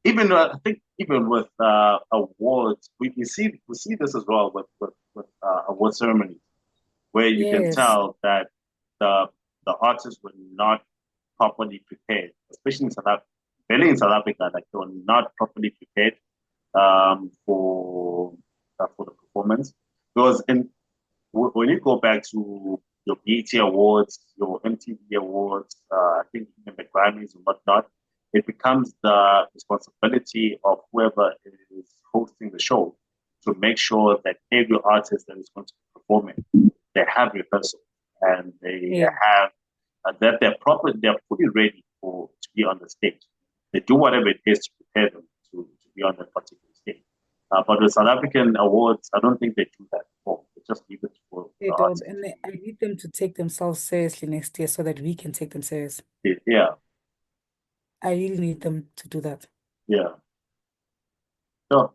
even I think even with awards, we see this as well with award ceremonies, where you can Yes. tell that the the artists were not properly prepared, especially in South Africa, mainly in South Africa, like they were not properly prepared for the performance. Because when you go back to your BET awards, your MTV awards, I think even the Grammys and whatnot, it becomes the responsibility of whoever is hosting the show to make sure that every artist that is going to be performing, they have rehearsal and they Yeah. have that they're fully ready to be on the stage. They do whatever it is to prepare them to be on that particular stage. But the South African awards, I don't think they do that. They just leave it for They the don't. artists. And I need them to take themselves seriously next year so that we can take them serious. Yeah, I really need them to do that. yeah, so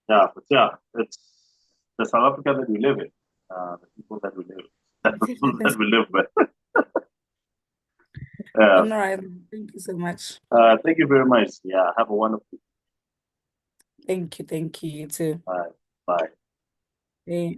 yeah, but yeah, it's the South Africa that we live in, the people that we live, the people that we live with. All Yeah. right. Thank you so much. Thank you very much. Yeah, have a wonderful. Thank you. Thank you. You too. Bye. Bye. Bye.